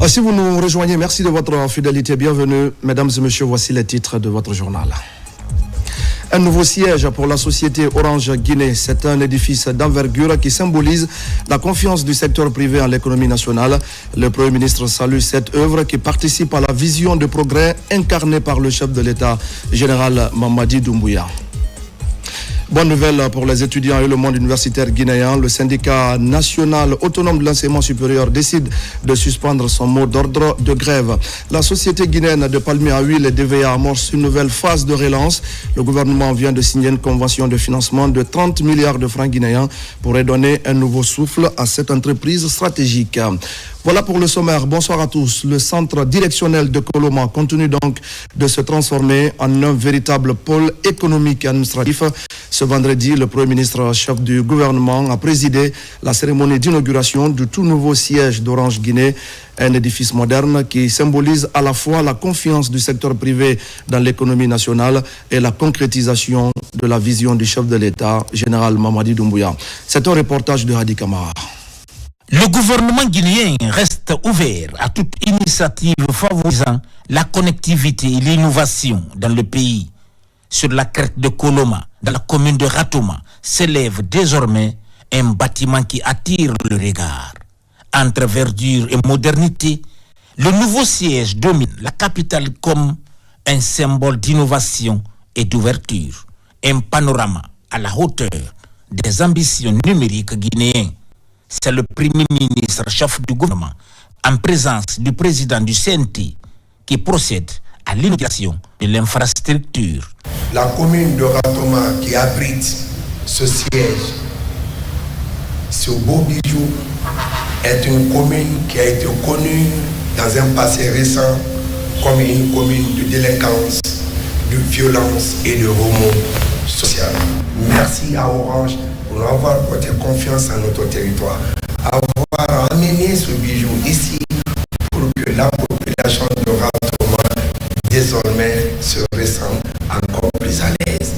Si vous nous rejoignez, merci de votre fidélité. Bienvenue, mesdames et messieurs, voici les titres de votre journal. Un nouveau siège pour la société Orange Guinée. C'est un édifice d'envergure qui symbolise la confiance du secteur privé en l'économie nationale. Le Premier ministre salue cette œuvre qui participe à la vision de progrès incarnée par le chef de l'État, général Mamadi Doumbouya. Bonne nouvelle pour les étudiants et le monde universitaire guinéen. Le syndicat national autonome de l'enseignement supérieur décide de suspendre son mot d'ordre de grève. La société guinéenne de palmier à huile et DVA amorce une nouvelle phase de relance. Le gouvernement vient de signer une convention de financement de 30 milliards de francs guinéens pour redonner un nouveau souffle à cette entreprise stratégique. Voilà pour le sommaire. Bonsoir à tous. Le centre directionnel de Koloma continue donc de se transformer en un véritable pôle économique et administratif. Ce vendredi, le Premier ministre chef du gouvernement a présidé la cérémonie d'inauguration du tout nouveau siège d'Orange Guinée, un édifice moderne qui symbolise à la fois la confiance du secteur privé dans l'économie nationale et la concrétisation de la vision du chef de l'État, général Mamadi Doumbouya. C'est un reportage de Hadi Kamara. Le gouvernement guinéen reste ouvert à toute initiative favorisant la connectivité et l'innovation dans le pays. Sur la crête de Koloma, dans la commune de Ratoma, s'élève désormais un bâtiment qui attire le regard. Entre verdure et modernité, le nouveau siège domine la capitale comme un symbole d'innovation et d'ouverture, un panorama à la hauteur des ambitions numériques guinéennes. C'est le Premier ministre, chef du gouvernement, en présence du président du CNT, qui procède à l'inauguration de l'infrastructure. La commune de Ratoma qui abrite ce siège, ce beau bijou, est une commune qui a été connue dans un passé récent comme une commune de délinquance, de violence et de remous social. Merci à Orange pour avoir porté confiance à notre territoire, avoir amené ce bijou ici pour que la population de Ratoma désormais se ressent encore plus à l'aise.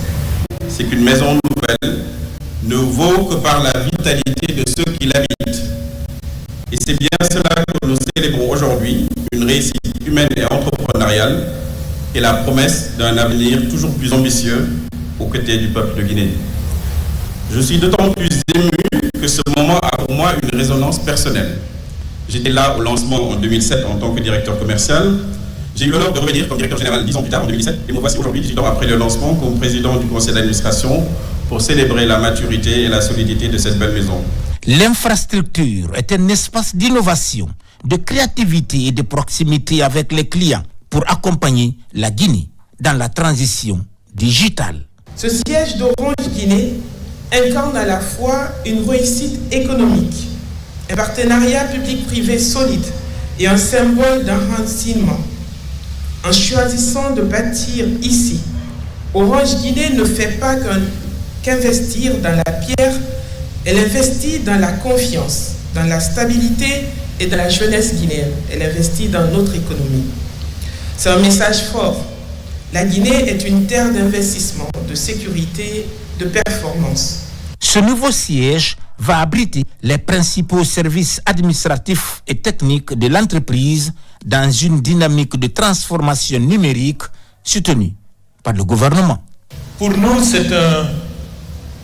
C'est qu'une maison nouvelle ne vaut que par la vitalité de ceux qui l'habitent. Et c'est bien cela que nous célébrons aujourd'hui, une réussite humaine et entrepreneuriale et la promesse d'un avenir toujours plus ambitieux aux côtés du peuple de Guinée. Je suis d'autant plus ému que ce moment a pour moi une résonance personnelle. J'étais là au lancement en 2007 en tant que directeur commercial. J'ai eu l'honneur de revenir comme directeur général 10 ans plus tard, en 2017, et me voici aujourd'hui, 18 ans après le lancement, comme président du conseil d'administration pour célébrer la maturité et la solidité de cette belle maison. L'infrastructure est un espace d'innovation, de créativité et de proximité avec les clients pour accompagner la Guinée dans la transition digitale. Ce siège d'Orange Guinée incarne à la fois une réussite économique, un partenariat public-privé solide et un symbole d'enracinement. En choisissant de bâtir ici, Orange Guinée ne fait pas qu'investir dans la pierre, elle investit dans la confiance, dans la stabilité et dans la jeunesse guinéenne. Elle investit dans notre économie. C'est un message fort. La Guinée est une terre d'investissement, de sécurité, de performance. Ce nouveau siège va abriter les principaux services administratifs et techniques de l'entreprise dans une dynamique de transformation numérique soutenue par le gouvernement. Pour nous, c'est un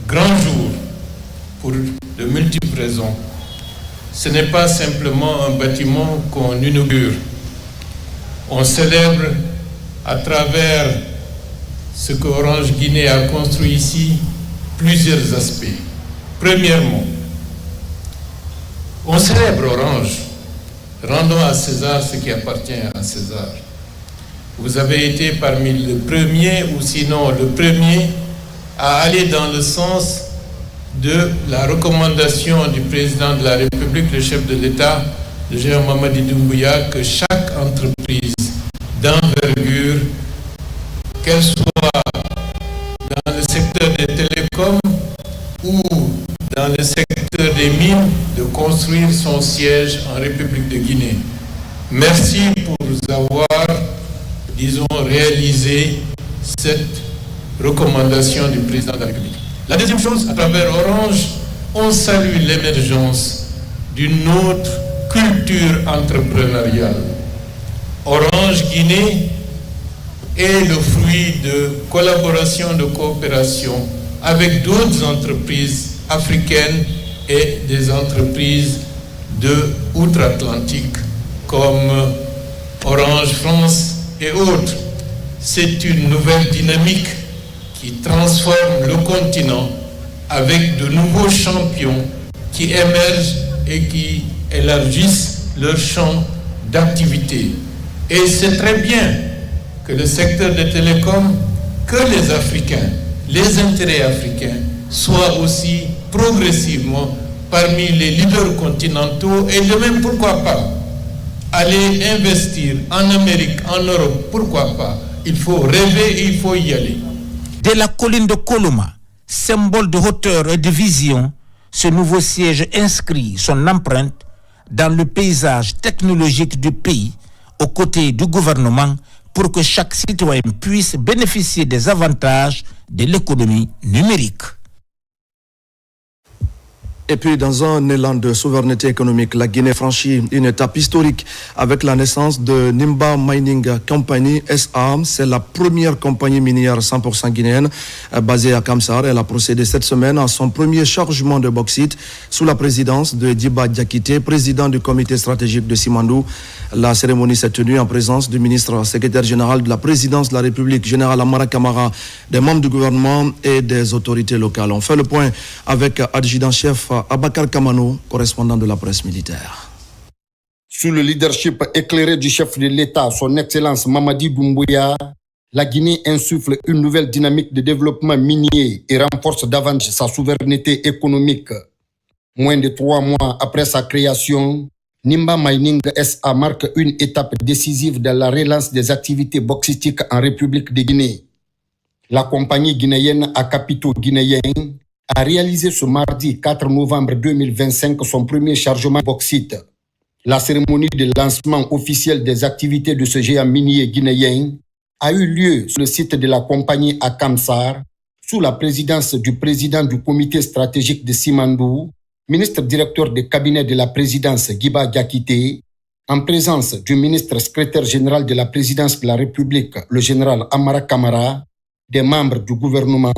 grand jour pour de multiples raisons. Ce n'est pas simplement un bâtiment qu'on inaugure. On célèbre à travers ce que Orange Guinée a construit ici plusieurs aspects. Premièrement, on célèbre Orange. Rendons à César ce qui appartient à César. Vous avez été parmi les premiers, ou sinon le premier, à aller dans le sens de la recommandation du président de la République, le chef de l'État, le général Mamadi Doumbouya, que chaque entreprise d'envergure, qu'elle soit dans le secteur des télécoms ou dans le secteur des mines, de construire son siège en République de Guinée. Merci pour nous avoir, disons, réalisé cette recommandation du président de la République. La deuxième chose, à travers Orange, on salue l'émergence d'une autre culture entrepreneuriale. Orange Guinée est le fruit de collaboration, de coopération avec d'autres entreprises africaines et des entreprises de outre-Atlantique comme Orange France et autres. C'est une nouvelle dynamique qui transforme le continent avec de nouveaux champions qui émergent et qui élargissent leur champ d'activité. Et c'est très bien que le secteur des télécoms, que les Africains, les intérêts africains soient aussi progressivement parmi les leaders continentaux et de même, pourquoi pas, aller investir en Amérique, en Europe, pourquoi pas. Il faut rêver et il faut y aller. De la colline de Koloma, symbole de hauteur et de vision, ce nouveau siège inscrit son empreinte dans le paysage technologique du pays, aux côtés du gouvernement, pour que chaque citoyen puisse bénéficier des avantages de l'économie numérique. Et puis, dans un élan de souveraineté économique, la Guinée franchit une étape historique avec la naissance de Nimba Mining Company SA. C'est la première compagnie minière 100% guinéenne basée à Kamsar. Elle a procédé cette semaine à son premier chargement de bauxite sous la présidence de Diba Diakité, président du comité stratégique de Simandou. La cérémonie s'est tenue en présence du ministre secrétaire général de la présidence de la République, général Amara Kamara, des membres du gouvernement et des autorités locales. On fait le point avec adjudant-chef Abakar Kamano, correspondant de la presse militaire. Sous le leadership éclairé du chef de l'État, son Excellence Mamadi Doumbouya, la Guinée insuffle une nouvelle dynamique de développement minier et renforce davantage sa souveraineté économique. Moins de 3 mois après sa création, Nimba Mining SA marque une étape décisive dans la relance des activités bauxitiques en République de Guinée. La compagnie guinéenne à capitaux guinéens a réalisé ce mardi 4 novembre 2025 son premier chargement bauxite. La cérémonie de lancement officiel des activités de ce géant minier guinéen a eu lieu sur le site de la compagnie à Kamsar, sous la présidence du président du comité stratégique de Simandou, ministre directeur de cabinet de la présidence Diba Diakité, en présence du ministre secrétaire général de la présidence de la République, le général Amara Kamara, des membres du gouvernement,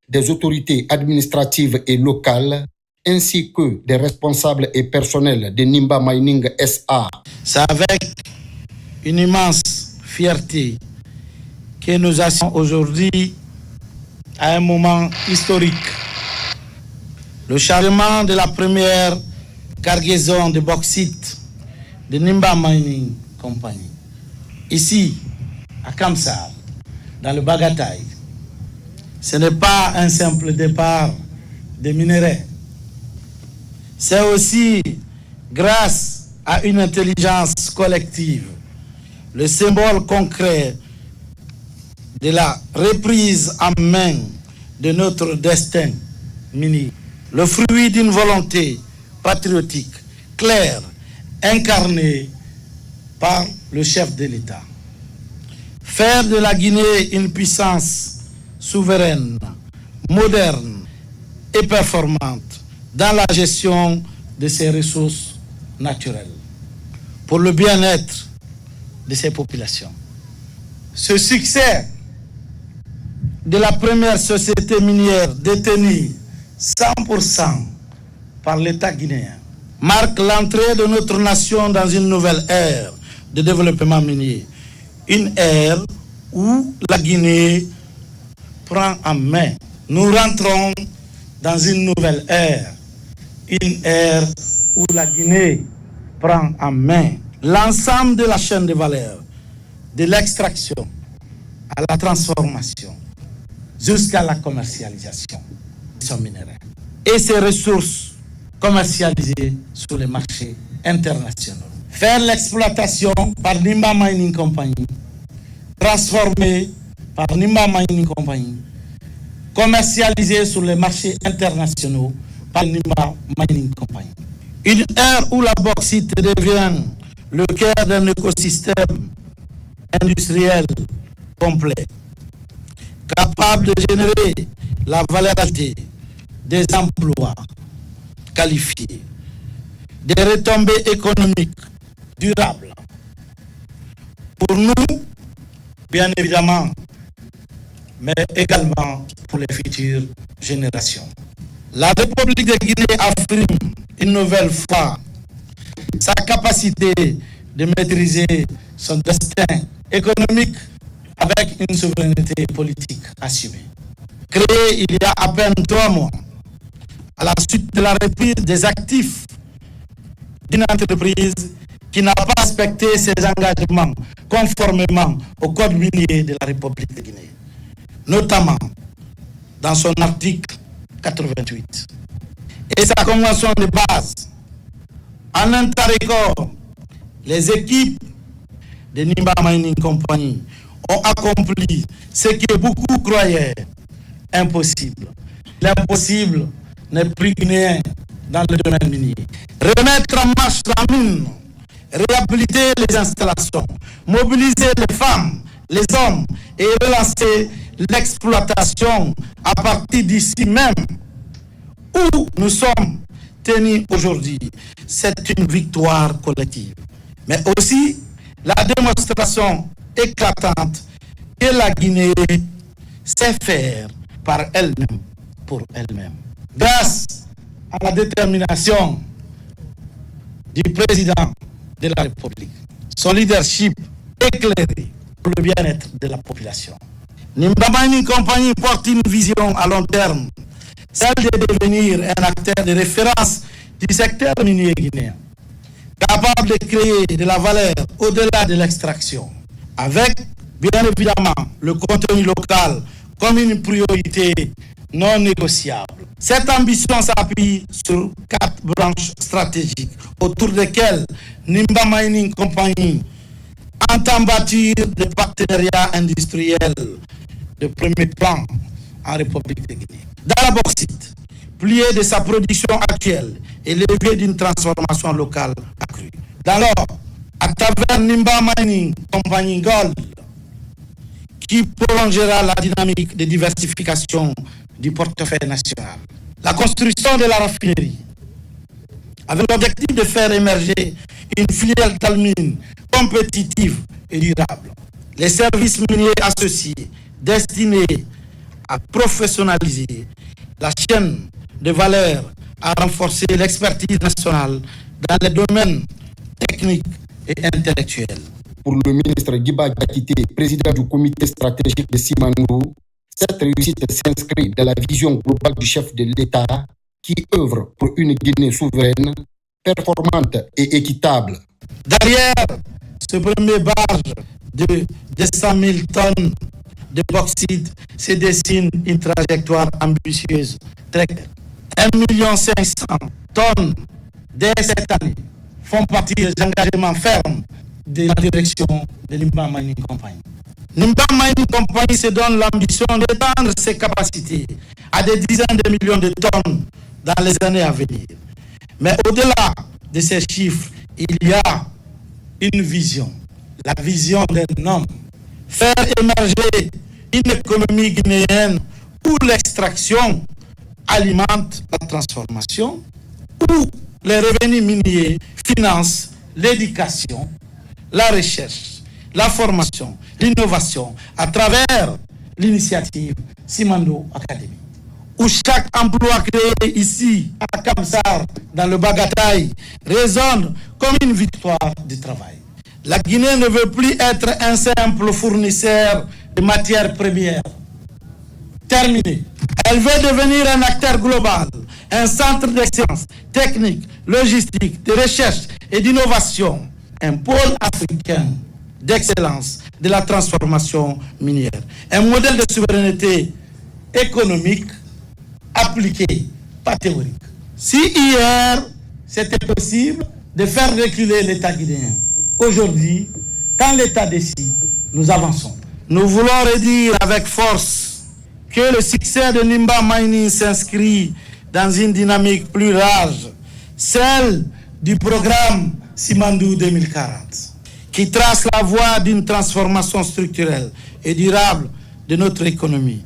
des autorités administratives et locales, ainsi que des responsables et personnels de Nimba Mining SA. C'est avec une immense fierté que nous assistons aujourd'hui à un moment historique. Le chargement de la première cargaison de bauxite de Nimba Mining Company, ici à Kamsar, dans le Bagataï. Ce n'est pas un simple départ des minerais. C'est aussi, grâce à une intelligence collective, le symbole concret de la reprise en main de notre destin minier. Le fruit d'une volonté patriotique, claire, incarnée par le chef de l'État. Faire de la Guinée une puissance souveraine, moderne et performante dans la gestion de ses ressources naturelles, pour le bien-être de ses populations. Ce succès de la première société minière détenue 100% par l'État guinéen marque l'entrée de notre nation dans une nouvelle ère de développement minier. Une ère où la Guinée prend en main. Nous rentrons dans une nouvelle ère. Une ère où la Guinée prend en main l'ensemble de la chaîne de valeur, de l'extraction à la transformation, jusqu'à la commercialisation de son minerai. Et ces ressources commercialisées sur les marchés internationaux. Faire l'exploitation par Nimba Mining Company, transformer par Nimba Mining Company, commercialisée sur les marchés internationaux par Nimba Mining Company. Une ère où la bauxite devient le cœur d'un écosystème industriel complet, capable de générer la valeur ajoutée, des emplois qualifiés, des retombées économiques durables. Pour nous, bien évidemment, mais également pour les futures générations. La République de Guinée affirme une nouvelle fois sa capacité de maîtriser son destin économique avec une souveraineté politique assumée. Créée il y a à peine 3 mois, à la suite de la reprise des actifs d'une entreprise qui n'a pas respecté ses engagements conformément au Code minier de la République de Guinée, notamment dans son article 88 et sa convention de base. En un temps record, les équipes de Nimba Mining Company ont accompli ce que beaucoup croyaient impossible. L'impossible n'est plus guinéen dans le domaine minier. Remettre en marche la mine, réhabiliter les installations, mobiliser les femmes, les hommes et relancer l'exploitation à partir d'ici même où nous sommes tenus aujourd'hui. C'est une victoire collective, mais aussi la démonstration éclatante que la Guinée sait faire par elle-même, pour elle-même. Grâce à la détermination du président de la République, son leadership éclairé pour le bien-être de la population. Nimba Mining Company porte une vision à long terme, celle de devenir un acteur de référence du secteur minier guinéen, capable de créer de la valeur au-delà de l'extraction, avec bien évidemment le contenu local comme une priorité non négociable. Cette ambition s'appuie sur 4 branches stratégiques autour desquelles Nimba Mining Company entend bâtir des partenariats industriels de premier plan en République de Guinée. Dans la bauxite, plié de sa production actuelle et levier d'une transformation locale accrue. Dans l'or, à travers Nimba Mining Company Gold, qui prolongera la dynamique de diversification du portefeuille national. La construction de la raffinerie, avec l'objectif de faire émerger une filière d'alumine compétitive et durable. Les services miniers associés destinés à professionnaliser la chaîne de valeur, à renforcer l'expertise nationale dans les domaines techniques et intellectuels. Pour le ministre Guiba Diakité, président du comité stratégique de Simandou, cette réussite s'inscrit dans la vision globale du chef de l'État qui œuvre pour une Guinée souveraine, performante et équitable. Derrière ce premier barrage de 200 000 tonnes de bauxite se dessine une trajectoire ambitieuse. 1,5 million tonnes dès cette année font partie des engagements fermes de la direction de Nimba Mining Company. Nimba Mining Company se donne l'ambition d'étendre ses capacités à des dizaines de millions de tonnes dans les années à venir. Mais au-delà de ces chiffres, il y a une vision, la vision d'un homme. Faire émerger une économie guinéenne où l'extraction alimente la transformation, où les revenus miniers financent l'éducation, la recherche, la formation, l'innovation à travers l'initiative Simandou Academy, où chaque emploi créé ici à Kamsar, dans le Bagataï, résonne comme une victoire du travail. La Guinée ne veut plus être un simple fournisseur de matières premières. Terminé. Elle veut devenir un acteur global, un centre d'excellence technique, logistique, de recherche et d'innovation, un pôle africain d'excellence de la transformation minière, un modèle de souveraineté économique appliqué, pas théorique. Si hier, c'était possible de faire reculer l'État guinéen, aujourd'hui, quand l'État décide, nous avançons. Nous voulons redire avec force que le succès de Nimba Mining s'inscrit dans une dynamique plus large, celle du programme Simandou 2040, qui trace la voie d'une transformation structurelle et durable de notre économie.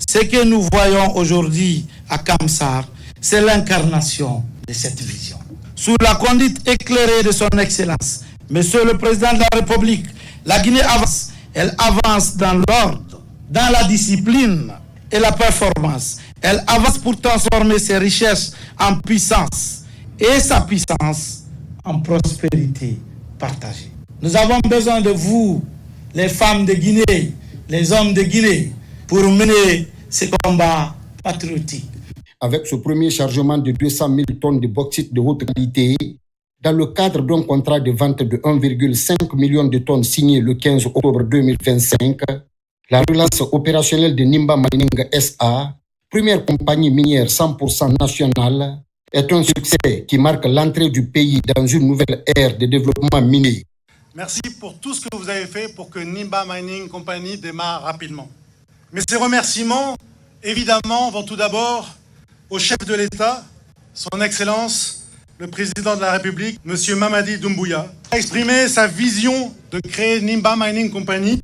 Ce que nous voyons aujourd'hui à Kamsar, c'est l'incarnation de cette vision. sous la conduite éclairée de son Excellence, Monsieur le Président de la République, la Guinée avance. Elle avance dans l'ordre, dans la discipline et la performance. Elle avance pour transformer ses richesses en puissance et sa puissance en prospérité partagée. Nous avons besoin de vous, les femmes de Guinée, les hommes de Guinée, pour mener ces combats patriotiques. Avec ce premier chargement de 200 000 tonnes de bauxite de haute qualité, dans le cadre d'un contrat de vente de 1,5 million de tonnes signé le 15 octobre 2025, la relance opérationnelle de Nimba Mining SA, première compagnie minière 100% nationale, est un succès qui marque l'entrée du pays dans une nouvelle ère de développement minier. Merci pour tout ce que vous avez fait pour que Nimba Mining Company démarre rapidement. Mais ces remerciements, évidemment, vont tout d'abord au chef de l'État, son Excellence, le président de la République, M. Mamadi Doumbouya, a exprimé sa vision de créer Nimba Mining Company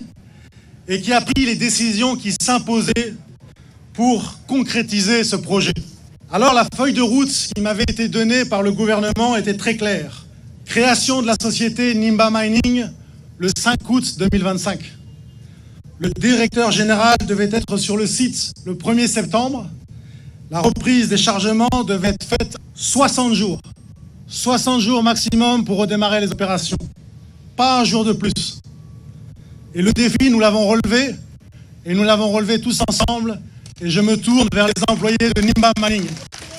et qui a pris les décisions qui s'imposaient pour concrétiser ce projet. Alors la feuille de route qui m'avait été donnée par le gouvernement était très claire. Création de la société Nimba Mining le 5 août 2025. Le directeur général devait être sur le site le 1er septembre. La reprise des chargements devait être faite 60 jours. 60 jours maximum pour redémarrer les opérations. Pas un jour de plus. Et le défi, nous l'avons relevé. Et nous l'avons relevé tous ensemble. Et je me tourne vers les employés de Nimba Mining.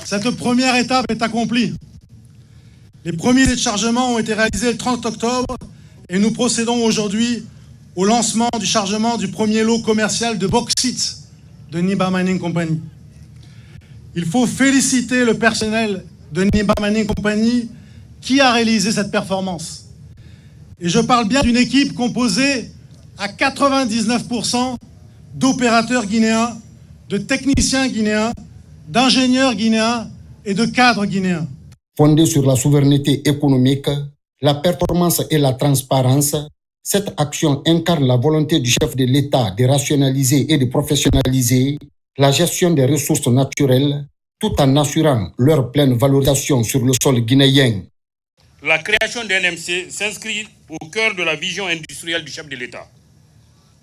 Cette première étape est accomplie. Les premiers déchargements ont été réalisés le 30 octobre. Et nous procédons aujourd'hui au lancement du chargement du premier lot commercial de bauxite de Nimba Mining Company. Il faut féliciter le personnel de Nimba Mining Company qui a réalisé cette performance. Et je parle bien d'une équipe composée à 99% d'opérateurs guinéens, de techniciens guinéens, d'ingénieurs guinéens et de cadres guinéens. Fondée sur la souveraineté économique, la performance et la transparence, cette action incarne la volonté du chef de l'État de rationaliser et de professionnaliser la gestion des ressources naturelles tout en assurant leur pleine valorisation sur le sol guinéen. La création d'un NMC s'inscrit au cœur de la vision industrielle du chef de l'État.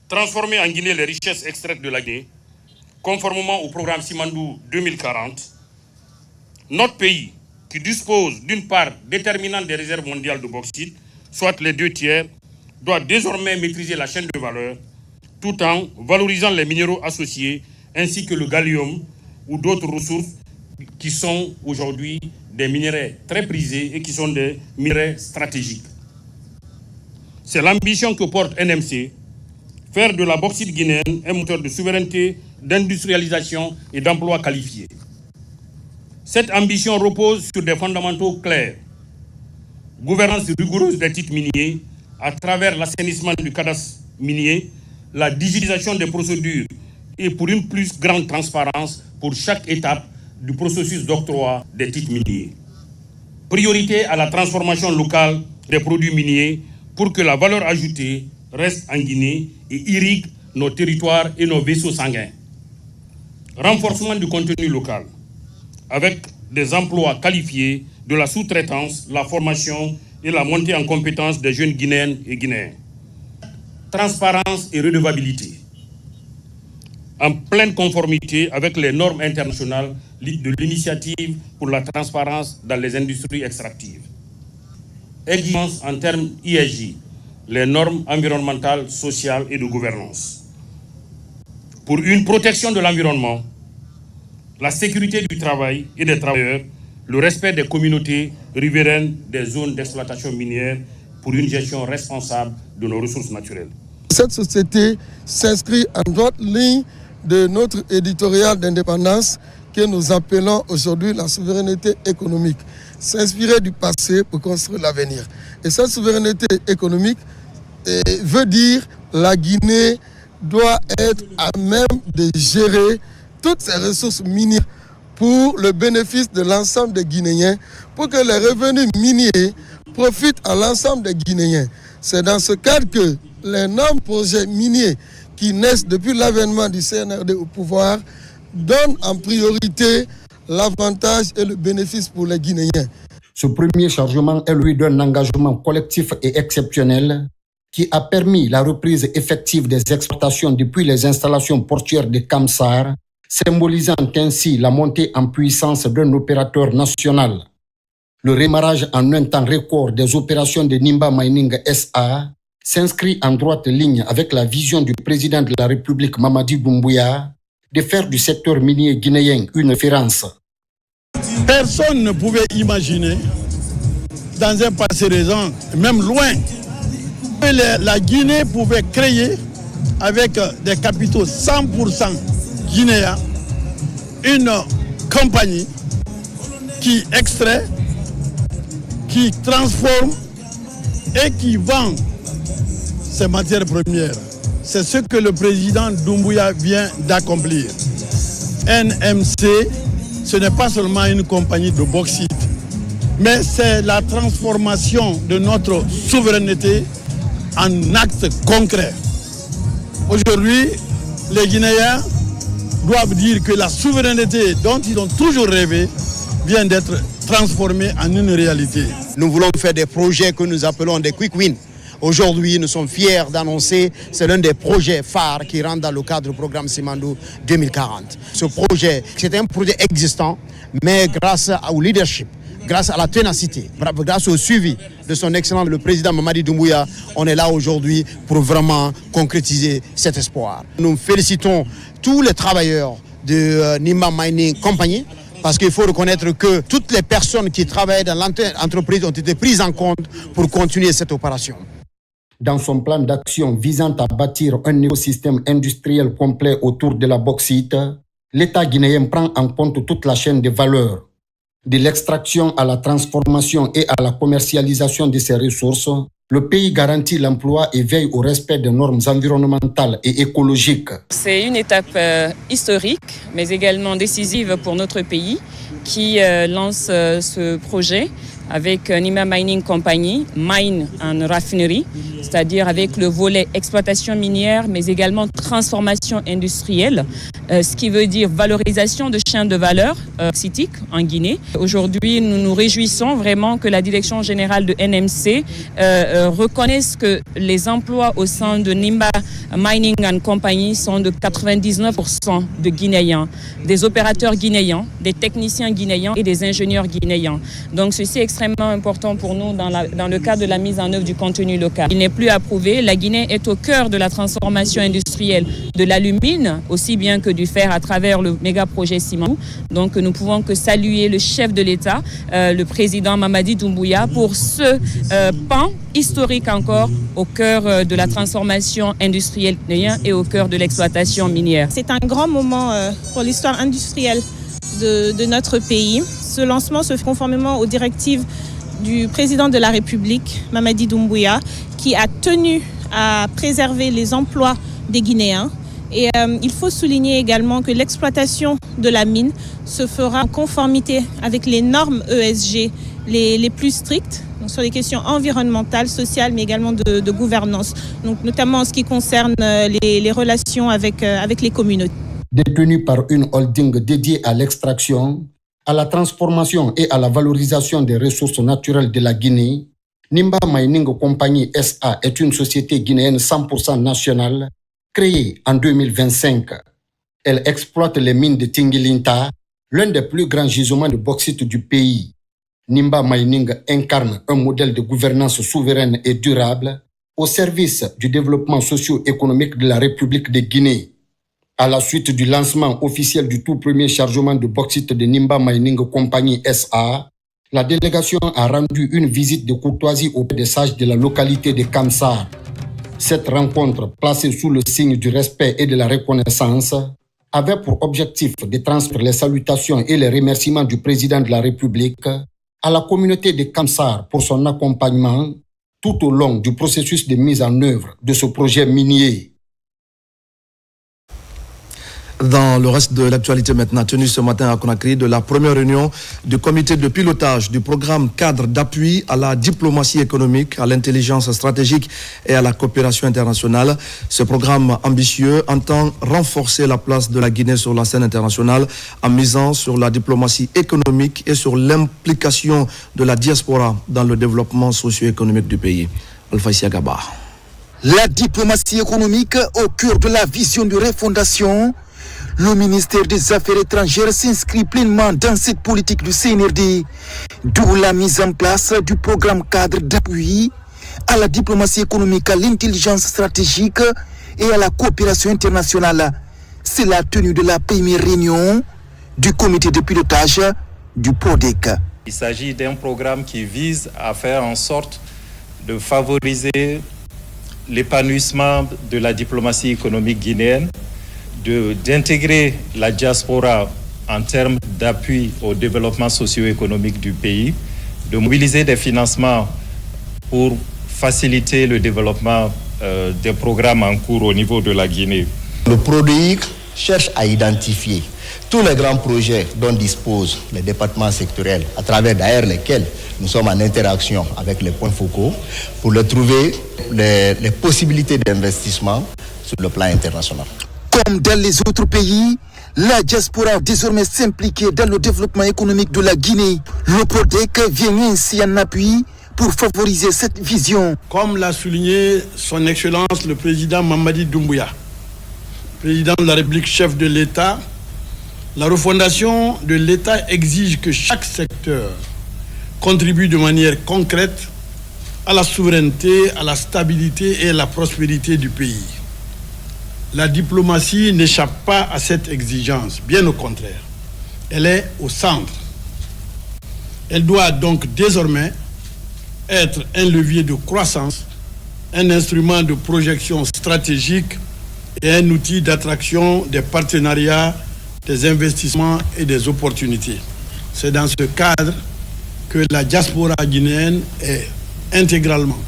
Transformer en Guinée les richesses extraites de la Guinée, conformément au programme Simandou 2040, notre pays, qui dispose d'une part déterminante des réserves mondiales de bauxite, soit les 2 tiers, doit désormais maîtriser la chaîne de valeur, tout en valorisant les minéraux associés, ainsi que le gallium ou d'autres ressources qui sont aujourd'hui des minéraux très prisés et qui sont des minéraux stratégiques. C'est l'ambition que porte NMC, faire de la bauxite guinéenne un moteur de souveraineté, d'industrialisation et d'emploi qualifiés. Cette ambition repose sur des fondamentaux clairs. Gouvernance rigoureuse des titres miniers à travers l'assainissement du cadastre minier, la digitalisation des procédures et pour une plus grande transparence pour chaque étape du processus d'octroi des titres miniers. Priorité à la transformation locale des produits miniers pour que la valeur ajoutée reste en Guinée et irrigue nos territoires et nos vaisseaux sanguins. Renforcement du contenu local avec des emplois qualifiés, de la sous-traitance, la formation et la montée en compétences des jeunes Guinéennes et Guinéens. Transparence et redevabilité. En pleine conformité avec les normes internationales de l'initiative pour la transparence dans les industries extractives. Exigence en termes ISJ, les normes environnementales, sociales et de gouvernance. Pour une protection de l'environnement, la sécurité du travail et des travailleurs, le respect des communautés riveraines des zones d'exploitation minière pour une gestion responsable de nos ressources naturelles. Cette société s'inscrit en droite ligne de notre éditorial d'indépendance que nous appelons aujourd'hui la souveraineté économique. S'inspirer du passé pour construire l'avenir. Et cette souveraineté économique veut dire la Guinée doit être à même de gérer toutes ces ressources minières pour le bénéfice de l'ensemble des Guinéens, pour que les revenus miniers profitent à l'ensemble des Guinéens. C'est dans ce cadre que l'énorme projet minier qui naissent depuis l'avènement du CNRD au pouvoir donnent en priorité l'avantage et le bénéfice pour les Guinéens. Ce premier chargement est lui d'un engagement collectif et exceptionnel qui a permis la reprise effective des exportations depuis les installations portuaires de Kamsar, symbolisant ainsi la montée en puissance d'un opérateur national. Le démarrage en un temps record des opérations de Nimba Mining SA s'inscrit en droite ligne avec la vision du président de la République Mamadi Doumbouya de faire du secteur minier guinéen une référence. Personne ne pouvait imaginer, dans un passé récent, même loin, que la Guinée pouvait créer, avec des capitaux 100% guinéens, une compagnie qui extrait, qui transforme et qui vend ses matières premières. C'est ce que le président Doumbouya vient d'accomplir. NMC, ce n'est pas seulement une compagnie de bauxite, mais c'est la transformation de notre souveraineté en actes concrets. Aujourd'hui, les Guinéens doivent dire que la souveraineté dont ils ont toujours rêvé vient d'être transformée en une réalité. Nous voulons faire des projets que nous appelons des quick wins. Aujourd'hui, nous sommes fiers d'annoncer, c'est l'un des projets phares qui rentre dans le cadre du programme Simandou 2040. Ce projet, c'est un projet existant, mais grâce au leadership, grâce à la ténacité, grâce au suivi de son excellent le président Mamadi Doumbouya, on est là aujourd'hui pour vraiment concrétiser cet espoir. Nous félicitons tous les travailleurs de Nimba Mining Company, parce qu'il faut reconnaître que toutes les personnes qui travaillent dans l'entreprise ont été prises en compte pour continuer cette opération. Dans son plan d'action visant à bâtir un écosystème industriel complet autour de la bauxite, l'État guinéen prend en compte toute la chaîne de valeur, de l'extraction à la transformation et à la commercialisation de ces ressources. Le pays garantit l'emploi et veille au respect des normes environnementales et écologiques. C'est une étape historique, mais également décisive pour notre pays qui lance ce projet avec Nimba Mining Company, Mine and Raffinery, c'est-à-dire avec le volet exploitation minière, mais également transformation industrielle, ce qui veut dire valorisation de chaînes de valeur bauxitiques en Guinée. Aujourd'hui, nous nous réjouissons vraiment que la direction générale de NMC reconnaisse que les emplois au sein de Nimba Mining and Company sont de 99% de Guinéens, des opérateurs guinéens, des techniciens guinéens et des ingénieurs guinéens. Donc ceci est extrêmement important pour nous dans le cadre de la mise en œuvre du contenu local. Il n'est plus à prouver, la Guinée est au cœur de la transformation industrielle de l'alumine, aussi bien que du fer à travers le méga projet Simandou. Donc nous pouvons que saluer le chef de l'État, le président Mamadi Doumbouya, pour ce pan historique encore au cœur de la transformation industrielle guinéenne et au cœur de l'exploitation minière. C'est un grand moment pour l'histoire industrielle de notre pays. Ce lancement se fait conformément aux directives du président de la République, Mamadi Doumbouya, qui a tenu à préserver les emplois des Guinéens. Et il faut souligner également que l'exploitation de la mine se fera en conformité avec les normes ESG les plus strictes, donc sur les questions environnementales, sociales, mais également de gouvernance, donc notamment en ce qui concerne les relations avec les communautés. Détenu par une holding dédiée à l'extraction, à la transformation et à la valorisation des ressources naturelles de la Guinée, Nimba Mining Company SA est une société guinéenne 100% nationale, créée en 2025. Elle exploite les mines de Tingilinta, l'un des plus grands gisements de bauxite du pays. Nimba Mining incarne un modèle de gouvernance souveraine et durable au service du développement socio-économique de la République de Guinée. À la suite du lancement officiel du tout premier chargement de bauxite de Nimba Mining Company SA, la délégation a rendu une visite de courtoisie auprès des sages de la localité de Kamsar. Cette rencontre, placée sous le signe du respect et de la reconnaissance, avait pour objectif de transmettre les salutations et les remerciements du président de la République à la communauté de Kamsar pour son accompagnement tout au long du processus de mise en œuvre de ce projet minier. Dans le reste de l'actualité maintenant, tenue ce matin à Conakry, de la première réunion du comité de pilotage du programme cadre d'appui à la diplomatie économique, à l'intelligence stratégique et à la coopération internationale. Ce programme ambitieux entend renforcer la place de la Guinée sur la scène internationale en misant sur la diplomatie économique et sur l'implication de la diaspora dans le développement socio-économique du pays. Alpha Isiagaba. La diplomatie économique au cœur de la vision de refondation. Le ministère des Affaires étrangères s'inscrit pleinement dans cette politique du CNRD, d'où la mise en place du programme cadre d'appui à la diplomatie économique, à l'intelligence stratégique et à la coopération internationale. C'est la tenue de la première réunion du comité de pilotage du PODEC. Il s'agit d'un programme qui vise à faire en sorte de favoriser l'épanouissement de la diplomatie économique guinéenne, d'intégrer la diaspora en termes d'appui au développement socio-économique du pays, de mobiliser des financements pour faciliter le développement des programmes en cours au niveau de la Guinée. Le PRODEIC cherche à identifier tous les grands projets dont disposent les départements sectoriels, à travers d'ailleurs lesquels nous sommes en interaction avec les points focaux, pour leur trouver les possibilités d'investissement sur le plan international. Comme dans les autres pays, la diaspora a désormais s'impliquer dans le développement économique de la Guinée. Le PRODEC vient ainsi en appui pour favoriser cette vision. Comme l'a souligné son Excellence le président Mamadi Doumbouya, président de la République, chef de l'État, la refondation de l'État exige que chaque secteur contribue de manière concrète à la souveraineté, à la stabilité et à la prospérité du pays. La diplomatie n'échappe pas à cette exigence, bien au contraire. Elle est au centre. Elle doit donc désormais être un levier de croissance, un instrument de projection stratégique et un outil d'attraction des partenariats, des investissements et des opportunités. C'est dans ce cadre que la diaspora guinéenne est intégralement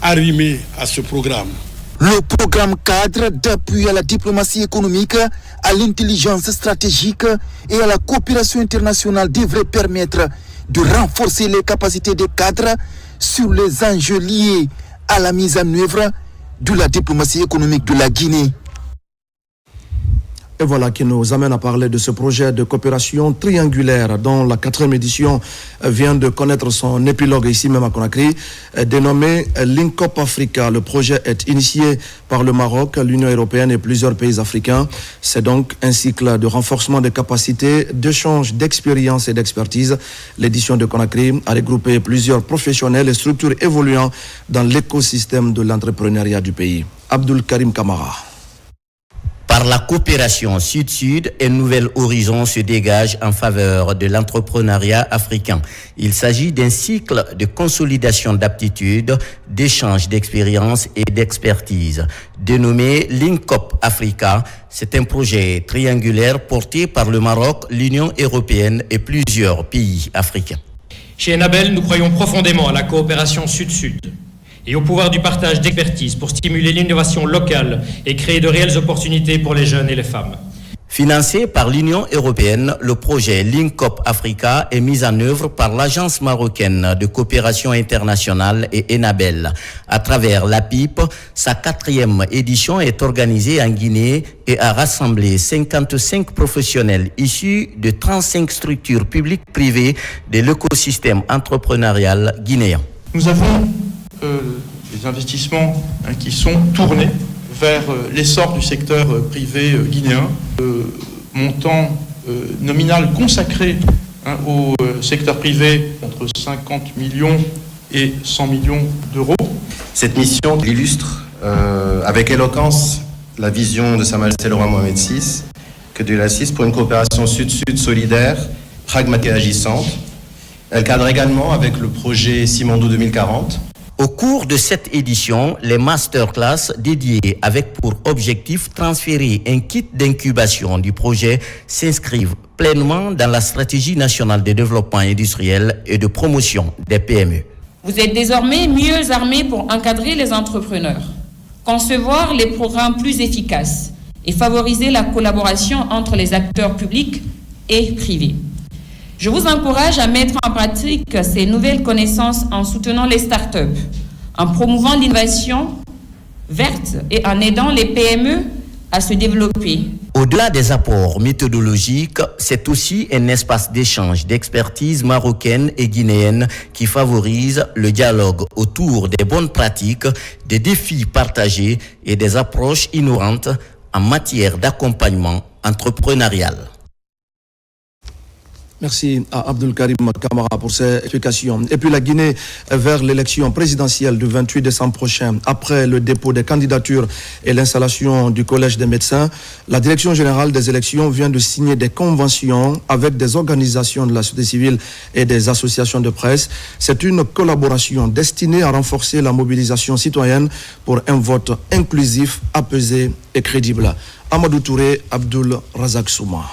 arrimée à ce programme. Le programme cadre d'appui à la diplomatie économique, à l'intelligence stratégique et à la coopération internationale devrait permettre de renforcer les capacités des cadres sur les enjeux liés à la mise en œuvre de la diplomatie économique de la Guinée. Et voilà qui nous amène à parler de ce projet de coopération triangulaire dont la 4e édition vient de connaître son épilogue ici même à Conakry, dénommé Link-Up Africa. Le projet est initié par le Maroc, l'Union européenne et plusieurs pays africains. C'est donc un cycle de renforcement des capacités, d'échange d'expérience et d'expertise. L'édition de Conakry a regroupé plusieurs professionnels et structures évoluant dans l'écosystème de l'entrepreneuriat du pays. Abdul Karim Kamara. Par la coopération Sud-Sud, un nouvel horizon se dégage en faveur de l'entrepreneuriat africain. Il s'agit d'un cycle de consolidation d'aptitudes, d'échange d'expérience et d'expertise. Dénommé Link-Up Africa, c'est un projet triangulaire porté par le Maroc, l'Union européenne et plusieurs pays africains. Chez Enabel, nous croyons profondément à la coopération Sud-Sud et au pouvoir du partage d'expertise pour stimuler l'innovation locale et créer de réelles opportunités pour les jeunes et les femmes. Financé par l'Union européenne, le projet Link-Up Africa est mis en œuvre par l'Agence marocaine de coopération internationale et Enabel. À travers la PIP, sa 4e édition est organisée en Guinée et a rassemblé 55 professionnels issus de 35 structures publiques privées de l'écosystème entrepreneurial guinéen. Nous avons des investissements qui sont tournés vers l'essor du secteur privé guinéen, montant nominal consacré au secteur privé entre 50 millions et 100 millions d'euros. Cette mission illustre avec éloquence la vision de Sa Majesté le Roi Mohamed VI, que Dieu l'assiste, pour une coopération sud-sud solidaire, pragmatique et agissante. Elle cadre également avec le projet Simandou 2040. Au cours de cette édition, les masterclass dédiés avec pour objectif transférer un kit d'incubation du projet s'inscrivent pleinement dans la stratégie nationale de développement industriel et de promotion des PME. Vous êtes désormais mieux armés pour encadrer les entrepreneurs, concevoir les programmes plus efficaces et favoriser la collaboration entre les acteurs publics et privés. Je vous encourage à mettre en pratique ces nouvelles connaissances en soutenant les startups, en promouvant l'innovation verte et en aidant les PME à se développer. Au-delà des apports méthodologiques, c'est aussi un espace d'échange d'expertise marocaine et guinéenne qui favorise le dialogue autour des bonnes pratiques, des défis partagés et des approches innovantes en matière d'accompagnement entrepreneurial. Merci à Abdul Karim Kamara pour ces explications. Et puis la Guinée vers l'élection présidentielle du 28 décembre prochain. Après le dépôt des candidatures et l'installation du Collège des médecins, la Direction générale des élections vient de signer des conventions avec des organisations de la société civile et des associations de presse. C'est une collaboration destinée à renforcer la mobilisation citoyenne pour un vote inclusif, apaisé et crédible. Amadou Touré, Abdul Razak Souma.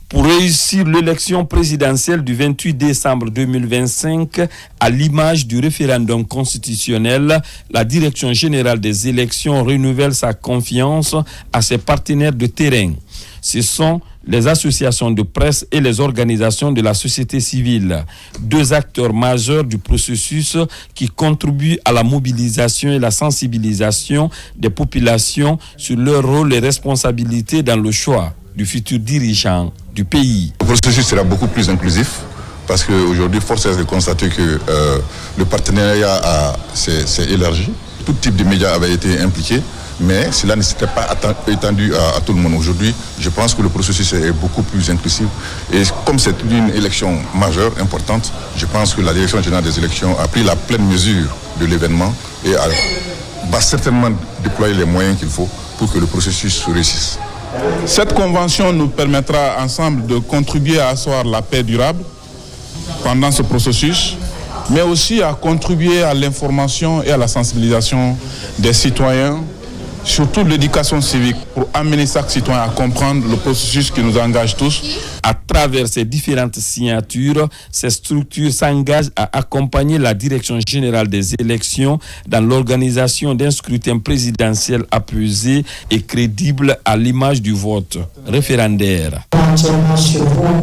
Pour réussir l'élection présidentielle du 28 décembre 2025, à l'image du référendum constitutionnel, la Direction générale des élections renouvelle sa confiance à ses partenaires de terrain. Ce sont les associations de presse et les organisations de la société civile, deux acteurs majeurs du processus qui contribuent à la mobilisation et la sensibilisation des populations sur leur rôle et responsabilités dans le choix du futur dirigeant du pays. Le processus sera beaucoup plus inclusif parce qu'aujourd'hui, force est de constater que le partenariat s'est élargi. Tout type de médias avait été impliqué, mais cela ne s'était pas étendu à tout le monde. Aujourd'hui, je pense que le processus est beaucoup plus inclusif. Et comme c'est une élection majeure, importante, je pense que la Direction générale des élections a pris la pleine mesure de l'événement et va certainement déployer les moyens qu'il faut pour que le processus réussisse. Cette convention nous permettra ensemble de contribuer à asseoir la paix durable pendant ce processus, mais aussi à contribuer à l'information et à la sensibilisation des citoyens, surtout l'éducation civique, pour amener chaque citoyen à comprendre le processus qui nous engage tous. À travers ces différentes signatures, ces structures s'engagent à accompagner la Direction générale des élections dans l'organisation d'un scrutin présidentiel apaisé et crédible à l'image du vote référendaire. Entièrement sur vous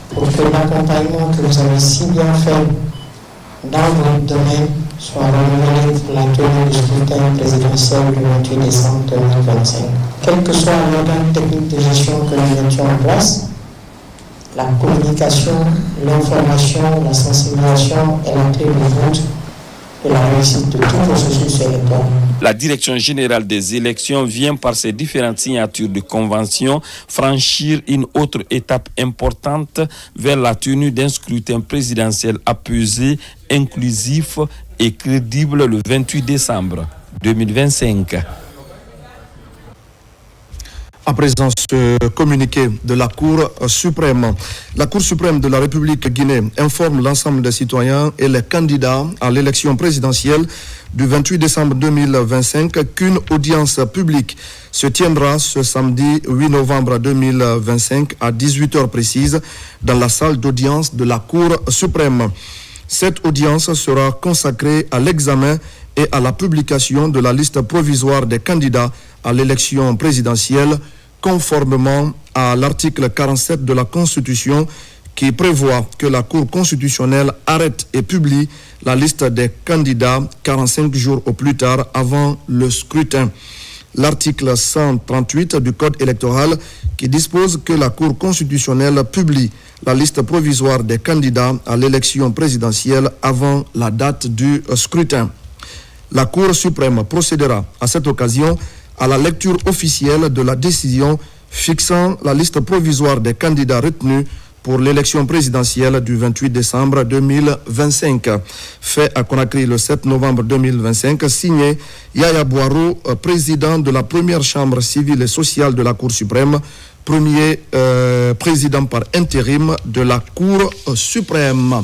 pour que l'accompagnement que vous avez si bien fait dans votre domaine soit renouvelé pour la tenue du scrutin présidentiel du 28 décembre 2025. Quel que soit l'organe technique de gestion que nous mettions en place, la communication, l'information, la sensibilisation est la clé de voûte de la réussite de tout processus électoral. La Direction générale des élections vient par ses différentes signatures de convention franchir une autre étape importante vers la tenue d'un scrutin présidentiel apaisé, inclusif et crédible le 28 décembre 2025. À présent, ce communiqué de la Cour suprême. La Cour suprême de la République guinéenne informe l'ensemble des citoyens et les candidats à l'élection présidentielle du 28 décembre 2025 qu'une audience publique se tiendra ce samedi 8 novembre 2025 à 18h précises dans la salle d'audience de la Cour suprême. Cette audience sera consacrée à l'examen et à la publication de la liste provisoire des candidats à l'élection présidentielle conformément à l'article 47 de la Constitution qui prévoit que la Cour constitutionnelle arrête et publie la liste des candidats 45 jours au plus tard avant le scrutin. L'article 138 du Code électoral qui dispose que la Cour constitutionnelle publie la liste provisoire des candidats à l'élection présidentielle avant la date du scrutin. La Cour suprême procédera à cette occasion à la lecture officielle de la décision fixant la liste provisoire des candidats retenus pour l'élection présidentielle du 28 décembre 2025. Fait à Conakry le 7 novembre 2025, signé Yaya Boiro, président de la première chambre civile et sociale de la Cour suprême, premier président par intérim de la Cour suprême.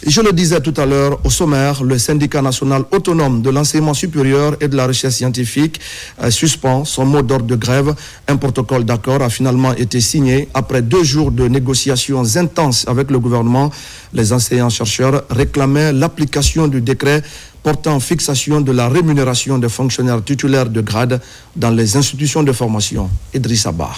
Je le disais tout à l'heure, au sommaire, le syndicat national autonome de l'enseignement supérieur et de la recherche scientifique suspend son mot d'ordre de grève. Un protocole d'accord a finalement été signé après 2 jours de négociations intenses avec le gouvernement. Les enseignants-chercheurs réclamaient l'application du décret portant fixation de la rémunération des fonctionnaires titulaires de grade dans les institutions de formation. Idrissa Ba.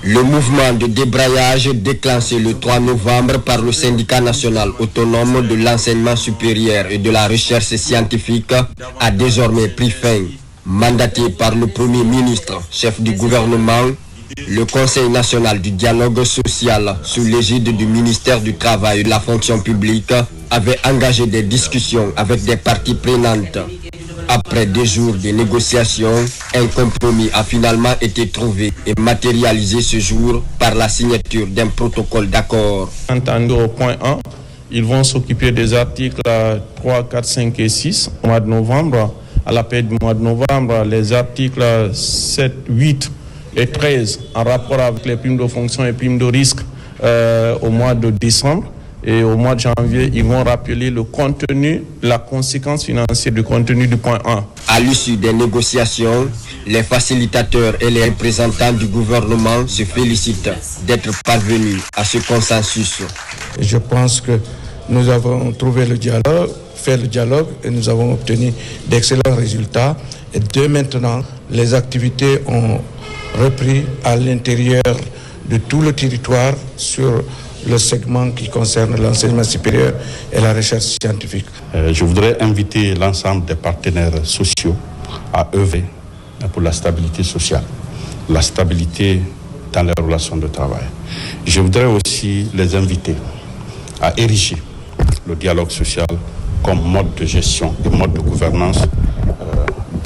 Le mouvement de débrayage déclenché le 3 novembre par le syndicat national autonome de l'enseignement supérieur et de la recherche scientifique a désormais pris fin. Mandaté par le Premier ministre, chef du gouvernement, le Conseil national du dialogue social sous l'égide du ministère du Travail et de la fonction publique avait engagé des discussions avec des parties prenantes. Après 2 jours de négociations, un compromis a finalement été trouvé et matérialisé ce jour par la signature d'un protocole d'accord. Entendu au point 1, ils vont s'occuper des articles 3, 4, 5 et 6 au mois de novembre. À la paix du mois de novembre, les articles 7, 8 et 13 en rapport avec les primes de fonction et primes de risque au mois de décembre. Et au mois de janvier, ils vont rappeler le contenu, la conséquence financière du contenu du point 1. À l'issue des négociations, les facilitateurs et les représentants du gouvernement se félicitent d'être parvenus à ce consensus. Je pense que nous avons trouvé le dialogue, fait le dialogue et nous avons obtenu d'excellents résultats. Et dès maintenant, les activités ont repris à l'intérieur de tout le territoire sur le segment qui concerne l'enseignement supérieur et la recherche scientifique. Je voudrais inviter l'ensemble des partenaires sociaux à œuvrer pour la stabilité sociale, la stabilité dans les relations de travail. Je voudrais aussi les inviter à ériger le dialogue social comme mode de gestion et mode de gouvernance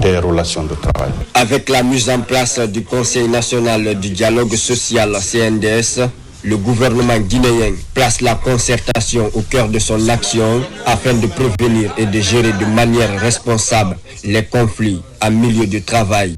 des relations de travail. Avec la mise en place du Conseil national du dialogue social CNDS, le gouvernement guinéen place la concertation au cœur de son action afin de prévenir et de gérer de manière responsable les conflits en milieu de travail.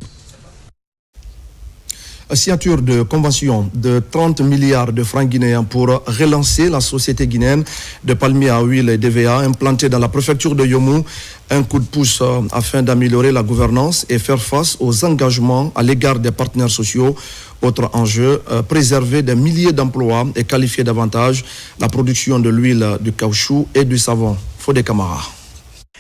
Signature de convention de 30 milliards de francs guinéens pour relancer la société guinéenne de palmiers à huile et d'EVA implantée dans la préfecture de Yomou. Un coup de pouce afin d'améliorer la gouvernance et faire face aux engagements à l'égard des partenaires sociaux. Autre enjeu, préserver des milliers d'emplois et qualifier davantage la production de l'huile, du caoutchouc et du savon. Fodé Camara.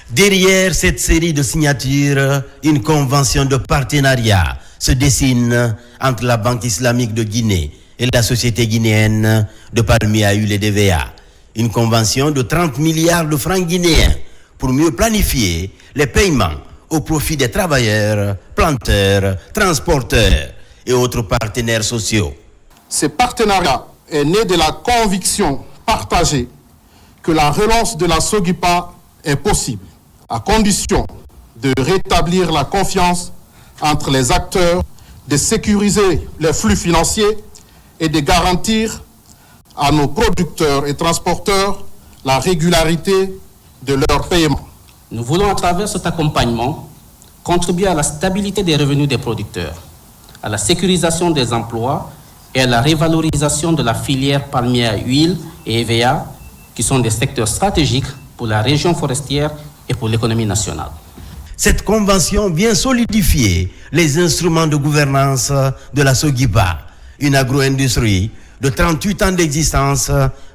Derrière cette série de signatures, une convention de partenariat se dessine entre la Banque islamique de Guinée et la société guinéenne de palmiers à huile et d'EVA. Une convention de 30 milliards de francs guinéens pour mieux planifier les paiements au profit des travailleurs, planteurs, transporteurs et autres partenaires sociaux. Ce partenariat est né de la conviction partagée que la relance de la SOGIPA est possible, à condition de rétablir la confiance entre les acteurs, de sécuriser les flux financiers et de garantir à nos producteurs et transporteurs la régularité de leurs paiements. Nous voulons, à travers cet accompagnement, contribuer à la stabilité des revenus des producteurs, à la sécurisation des emplois et à la révalorisation de la filière palmier à huile et EVA, qui sont des secteurs stratégiques pour la région forestière et pour l'économie nationale. Cette convention vient solidifier les instruments de gouvernance de la SOGIPA, une agro-industrie de 38 ans d'existence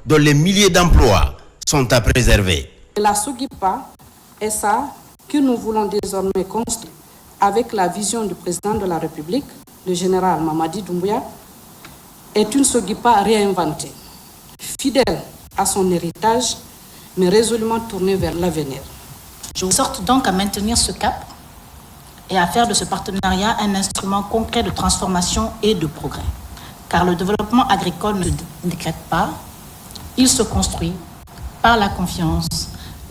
dont les milliers d'emplois sont à préserver. La SOGIPA est ça que nous voulons désormais construire avec la vision du président de la République, le général Mamadi Doumbouya, est une SOGIPA réinventée, fidèle à son héritage, mais résolument tournée vers l'avenir. Je vous exhorte donc à maintenir ce cap et à faire de ce partenariat un instrument concret de transformation et de progrès. Car le développement agricole ne se décrète pas, il se construit par la confiance,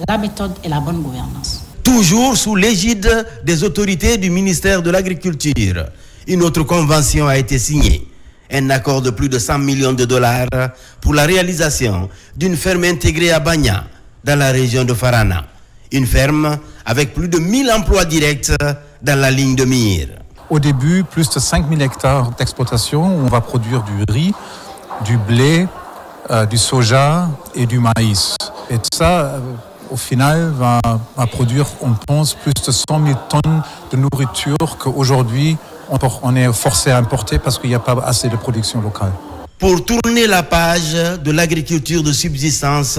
la méthode et la bonne gouvernance. Toujours sous l'égide des autorités du ministère de l'Agriculture, une autre convention a été signée. Un accord de plus de 100 millions de dollars pour la réalisation d'une ferme intégrée à Bagna, dans la région de Farana. Une ferme avec plus de 1000 emplois directs dans la ligne de mire. Au début, plus de 5000 hectares d'exploitation où on va produire du riz, du blé, du soja et du maïs. Et ça, au final, va produire, on pense, plus de 100 000 tonnes de nourriture qu'aujourd'hui, on est forcé à importer parce qu'il n'y a pas assez de production locale. Pour tourner la page de l'agriculture de subsistance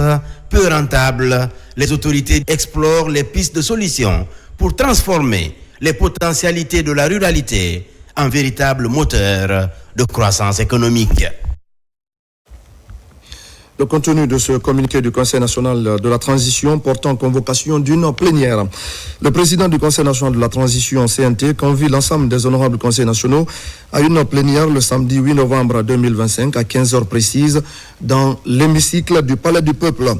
peu rentable, les autorités explorent les pistes de solutions pour transformer les potentialités de la ruralité en véritable moteur de croissance économique. Le contenu de ce communiqué du Conseil national de la transition portant convocation d'une plénière. Le président du Conseil national de la transition, CNT, convie l'ensemble des honorables conseils nationaux à une plénière le samedi 8 novembre 2025 à 15h précises dans l'hémicycle du Palais du Peuple.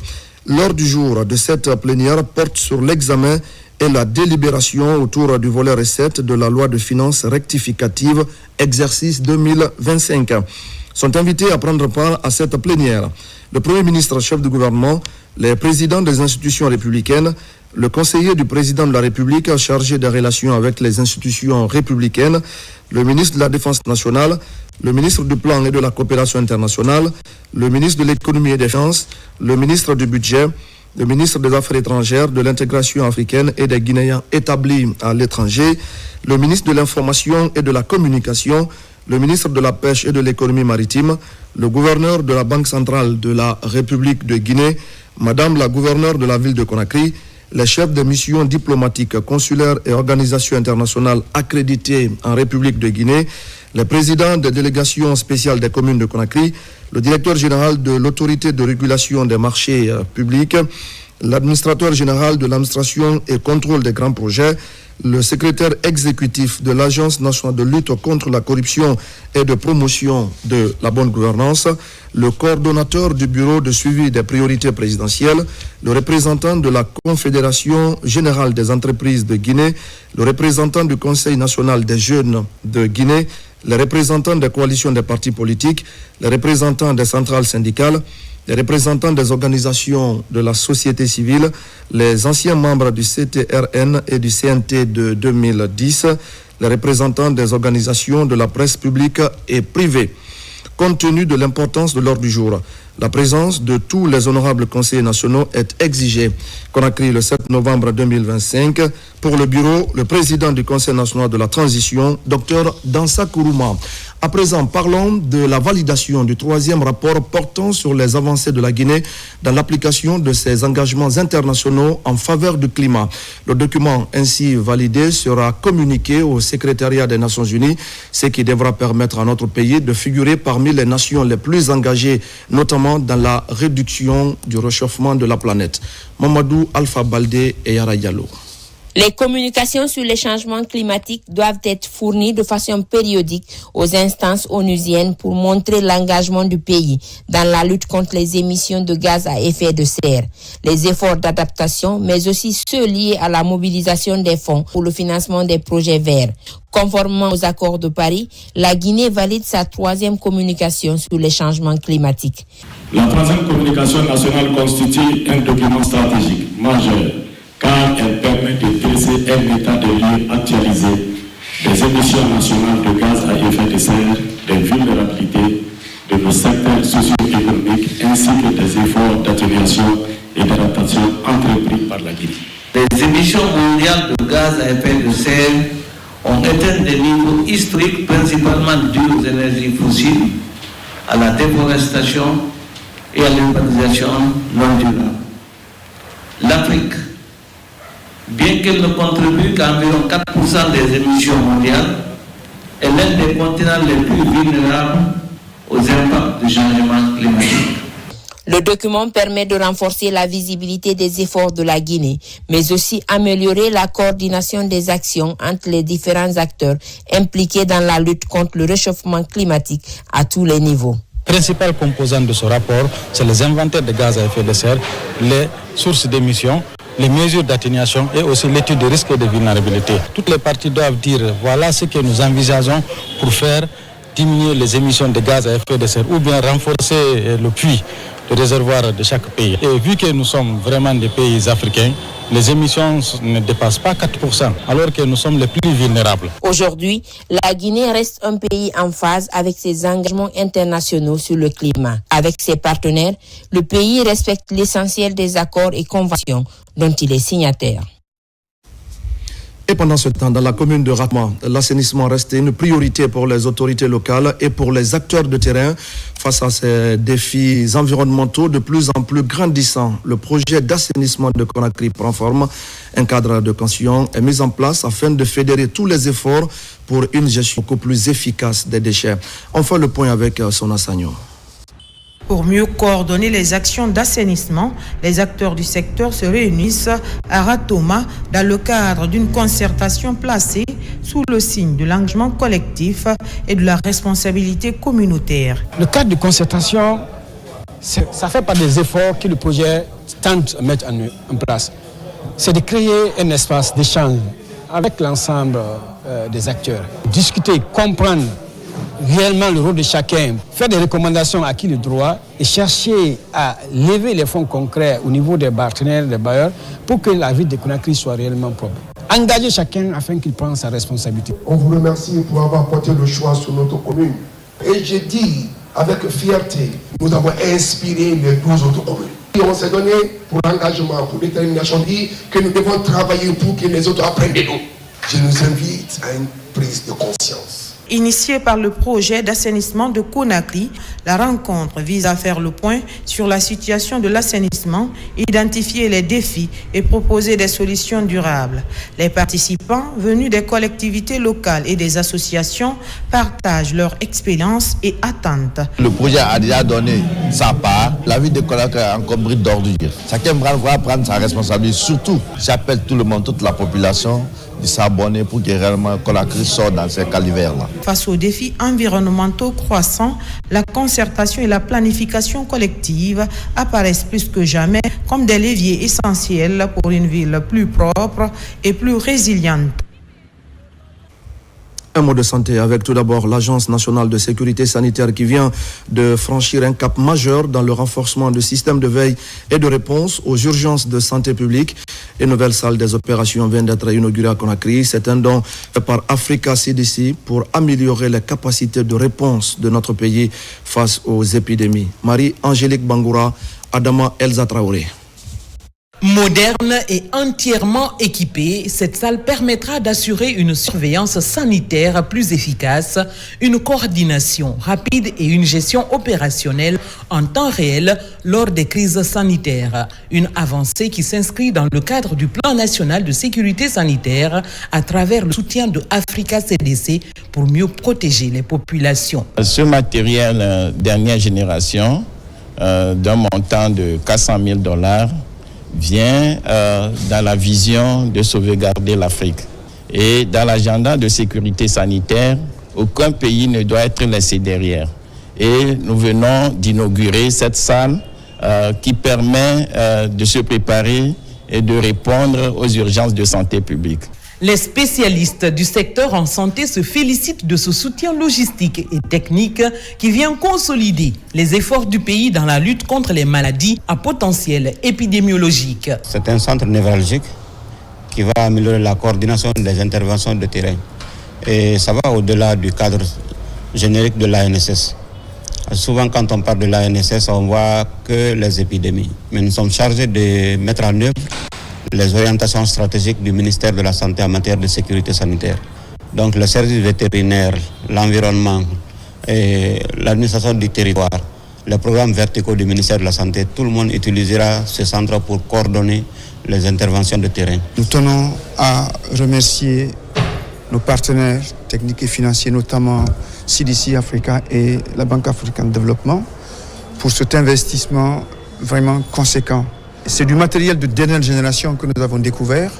L'heure du jour de cette plénière porte sur l'examen et la délibération autour du volet recette de la loi de finances rectificative exercice 2025. Sont invités à prendre part à cette plénière le Premier ministre, chef du gouvernement, les présidents des institutions républicaines, le conseiller du président de la République chargé des relations avec les institutions républicaines, le ministre de la Défense nationale, le ministre du Plan et de la Coopération internationale, le ministre de l'Économie et des Finances, le ministre du Budget, le ministre des Affaires étrangères, de l'intégration africaine et des Guinéens établis à l'étranger, le ministre de l'Information et de la Communication, le ministre de la Pêche et de l'Économie maritime, le gouverneur de la Banque centrale de la République de Guinée, Madame la gouverneure de la ville de Conakry, les chefs des missions diplomatiques, consulaires et organisations internationales accréditées en République de Guinée, les présidents des délégations spéciales des communes de Conakry, le directeur général de l'autorité de régulation des marchés publics, l'administrateur général de l'administration et contrôle des grands projets, le secrétaire exécutif de l'Agence nationale de lutte contre la corruption et de promotion de la bonne gouvernance, le coordonnateur du bureau de suivi des priorités présidentielles, le représentant de la Confédération générale des entreprises de Guinée, le représentant du Conseil national des jeunes de Guinée, les représentants des coalitions des partis politiques, les représentants des centrales syndicales, les représentants des organisations de la société civile, les anciens membres du CTRN et du CNT de 2010, les représentants des organisations de la presse publique et privée. Compte tenu de l'importance de l'ordre du jour, la présence de tous les honorables conseillers nationaux est exigée. Conakry, le 7 novembre 2025, pour le bureau, le président du Conseil national de la transition, Dr Dansa Kourouma. À présent, parlons de la validation du troisième rapport portant sur les avancées de la Guinée dans l'application de ses engagements internationaux en faveur du climat. Le document ainsi validé sera communiqué au secrétariat des Nations Unies, ce qui devra permettre à notre pays de figurer parmi les nations les plus engagées, notamment dans la réduction du réchauffement de la planète. Mamadou Alpha Baldé et Yara Diallo. Les communications sur les changements climatiques doivent être fournies de façon périodique aux instances onusiennes pour montrer l'engagement du pays dans la lutte contre les émissions de gaz à effet de serre, les efforts d'adaptation, mais aussi ceux liés à la mobilisation des fonds pour le financement des projets verts. Conformément aux accords de Paris, la Guinée valide sa troisième communication sur les changements climatiques. La troisième communication nationale constitue un document stratégique majeur, car elle permet de dresser un état de lieu actualisé des émissions nationales de gaz à effet de serre, des vulnérabilités de nos secteurs socio-économiques ainsi que des efforts d'atténuation et d'adaptation entrepris par la Guinée. Les émissions mondiales de gaz à effet de serre ont atteint des niveaux historiques principalement dus aux énergies fossiles, à la déforestation et à l'urbanisation non durable. L'Afrique, bien qu'elle ne contribue qu'à environ 4% des émissions mondiales, est l'un des continents les plus vulnérables aux impacts du changement climatique. Le document permet de renforcer la visibilité des efforts de la Guinée, mais aussi améliorer la coordination des actions entre les différents acteurs impliqués dans la lutte contre le réchauffement climatique à tous les niveaux. Principale composante de ce rapport, c'est les inventaires de gaz à effet de serre, les sources d'émissions, les mesures d'atténuation et aussi l'étude de risques et de vulnérabilité. Toutes les parties doivent dire voilà ce que nous envisageons pour faire diminuer les émissions de gaz à effet de serre ou bien renforcer le puits de réservoir de chaque pays. Et vu que nous sommes vraiment des pays africains, les émissions ne dépassent pas 4%, alors que nous sommes les plus vulnérables. Aujourd'hui, la Guinée reste un pays en phase avec ses engagements internationaux sur le climat. Avec ses partenaires, le pays respecte l'essentiel des accords et conventions dont il est signataire. Et pendant ce temps, dans la commune de Ratma, l'assainissement reste une priorité pour les autorités locales et pour les acteurs de terrain. Face à ces défis environnementaux de plus en plus grandissants, le projet d'assainissement de Conakry prend forme. Un cadre de conscience est mis en place afin de fédérer tous les efforts pour une gestion beaucoup plus efficace des déchets. On fait le point avec Sona Sagno. Pour mieux coordonner les actions d'assainissement, les acteurs du secteur se réunissent à Ratoma dans le cadre d'une concertation placée sous le signe de l'engagement collectif et de la responsabilité communautaire. Le cadre de concertation, ça fait pas des efforts que le projet tente de mettre en place. C'est de créer un espace d'échange avec l'ensemble des acteurs. Discuter, comprendre réellement le rôle de chacun, faire des recommandations à qui le droit et chercher à lever les fonds concrets au niveau des partenaires, des bailleurs, pour que la ville de Conakry soit réellement propre. Engager chacun afin qu'il prenne sa responsabilité. On vous remercie pour avoir porté le choix sur notre commune. Et je dis avec fierté, nous avons inspiré les 12 autres communes. Et on s'est donné pour l'engagement, pour la détermination, dit que nous devons travailler pour que les autres apprennent de nous. Je nous invite à une prise de conscience. Initiée par le projet d'assainissement de Conakry, la rencontre vise à faire le point sur la situation de l'assainissement, identifier les défis et proposer des solutions durables. Les participants, venus des collectivités locales et des associations, partagent leur expérience et attentes. Le projet a déjà donné sa part. La ville de Conakry a encore bride d'ordure. Chacun va prendre sa responsabilité. Surtout, j'appelle tout le monde, toute la population, de s'abonner pour que réellement Conakry sorte dans ces calvaires-là. Face aux défis environnementaux croissants, la concertation et la planification collective apparaissent plus que jamais comme des leviers essentiels pour une ville plus propre et plus résiliente. Un mot de santé avec tout d'abord l'Agence nationale de sécurité sanitaire qui vient de franchir un cap majeur dans le renforcement du système de veille et de réponse aux urgences de santé publique. Une nouvelle salle des opérations vient d'être inaugurée à Conakry. C'est un don fait par Africa CDC pour améliorer les capacités de réponse de notre pays face aux épidémies. Marie-Angélique Bangoura, Adama Elsa Traoré. Moderne et entièrement équipée, cette salle permettra d'assurer une surveillance sanitaire plus efficace, une coordination rapide et une gestion opérationnelle en temps réel lors des crises sanitaires. Une avancée qui s'inscrit dans le cadre du plan national de sécurité sanitaire à travers le soutien de Africa CDC pour mieux protéger les populations. Ce matériel dernière génération d'un montant de $400,000 vient dans la vision de sauvegarder l'Afrique. Et dans l'agenda de sécurité sanitaire, aucun pays ne doit être laissé derrière. Et nous venons d'inaugurer cette salle qui permet de se préparer et de répondre aux urgences de santé publique. Les spécialistes du secteur en santé se félicitent de ce soutien logistique et technique qui vient consolider les efforts du pays dans la lutte contre les maladies à potentiel épidémiologique. C'est un centre névralgique qui va améliorer la coordination des interventions de terrain. Et ça va au-delà du cadre générique de l'ANSS. Souvent, quand on parle de l'ANSS, on voit que les épidémies. Mais nous sommes chargés de mettre en œuvre les orientations stratégiques du ministère de la Santé en matière de sécurité sanitaire. Donc le service vétérinaire, l'environnement et l'administration du territoire, les programmes verticaux du ministère de la Santé, tout le monde utilisera ce centre pour coordonner les interventions de terrain. Nous tenons à remercier nos partenaires techniques et financiers, notamment CDC Africa et la Banque africaine de développement, pour cet investissement vraiment conséquent. C'est du matériel de dernière génération que nous avons découvert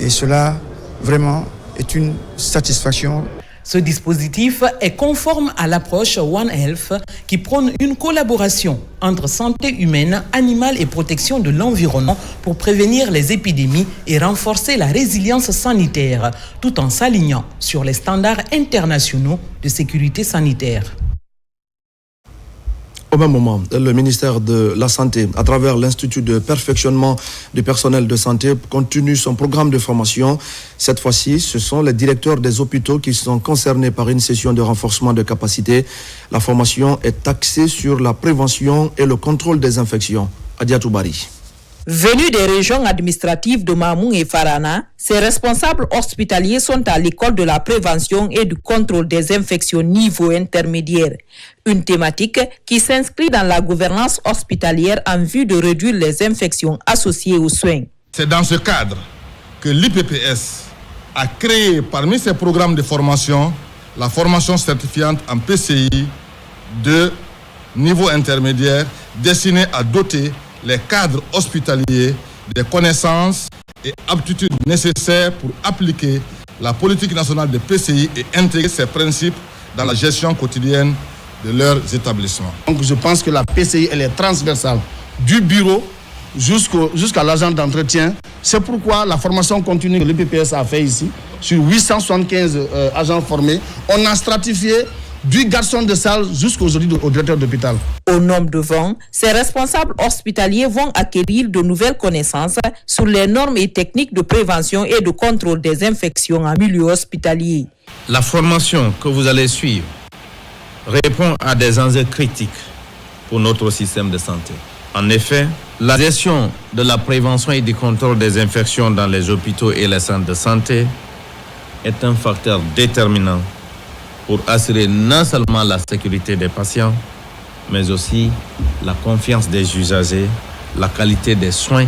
et cela vraiment est une satisfaction. Ce dispositif est conforme à l'approche One Health qui prône une collaboration entre santé humaine, animale et protection de l'environnement pour prévenir les épidémies et renforcer la résilience sanitaire, tout en s'alignant sur les standards internationaux de sécurité sanitaire. Au même moment, le ministère de la Santé, à travers l'Institut de perfectionnement du personnel de santé, continue son programme de formation. Cette fois-ci, ce sont les directeurs des hôpitaux qui sont concernés par une session de renforcement de capacité. La formation est axée sur la prévention et le contrôle des infections. Adiatou Bari. Venus des régions administratives de Mamou et Farana, ces responsables hospitaliers sont à l'école de la prévention et du contrôle des infections niveau intermédiaire. Une thématique qui s'inscrit dans la gouvernance hospitalière en vue de réduire les infections associées aux soins. C'est dans ce cadre que l'IPPS a créé parmi ses programmes de formation la formation certifiante en PCI de niveau intermédiaire destinée à doter les cadres hospitaliers des connaissances et aptitudes nécessaires pour appliquer la politique nationale de PCI et intégrer ces principes dans la gestion quotidienne de leurs établissements. Donc je pense que la PCI elle est transversale du bureau jusqu'à l'agent d'entretien. C'est pourquoi la formation continue que l'IPPS a fait ici, sur 875 agents formés, on a stratifié du garçon de salle jusqu'aujourd'hui au directeur d'hôpital. Au nombre de vents, ces responsables hospitaliers vont acquérir de nouvelles connaissances sur les normes et techniques de prévention et de contrôle des infections en milieu hospitalier. La formation que vous allez suivre répond à des enjeux critiques pour notre système de santé. En effet, la gestion de la prévention et du contrôle des infections dans les hôpitaux et les centres de santé est un facteur déterminant pour assurer non seulement la sécurité des patients, mais aussi la confiance des usagers, la qualité des soins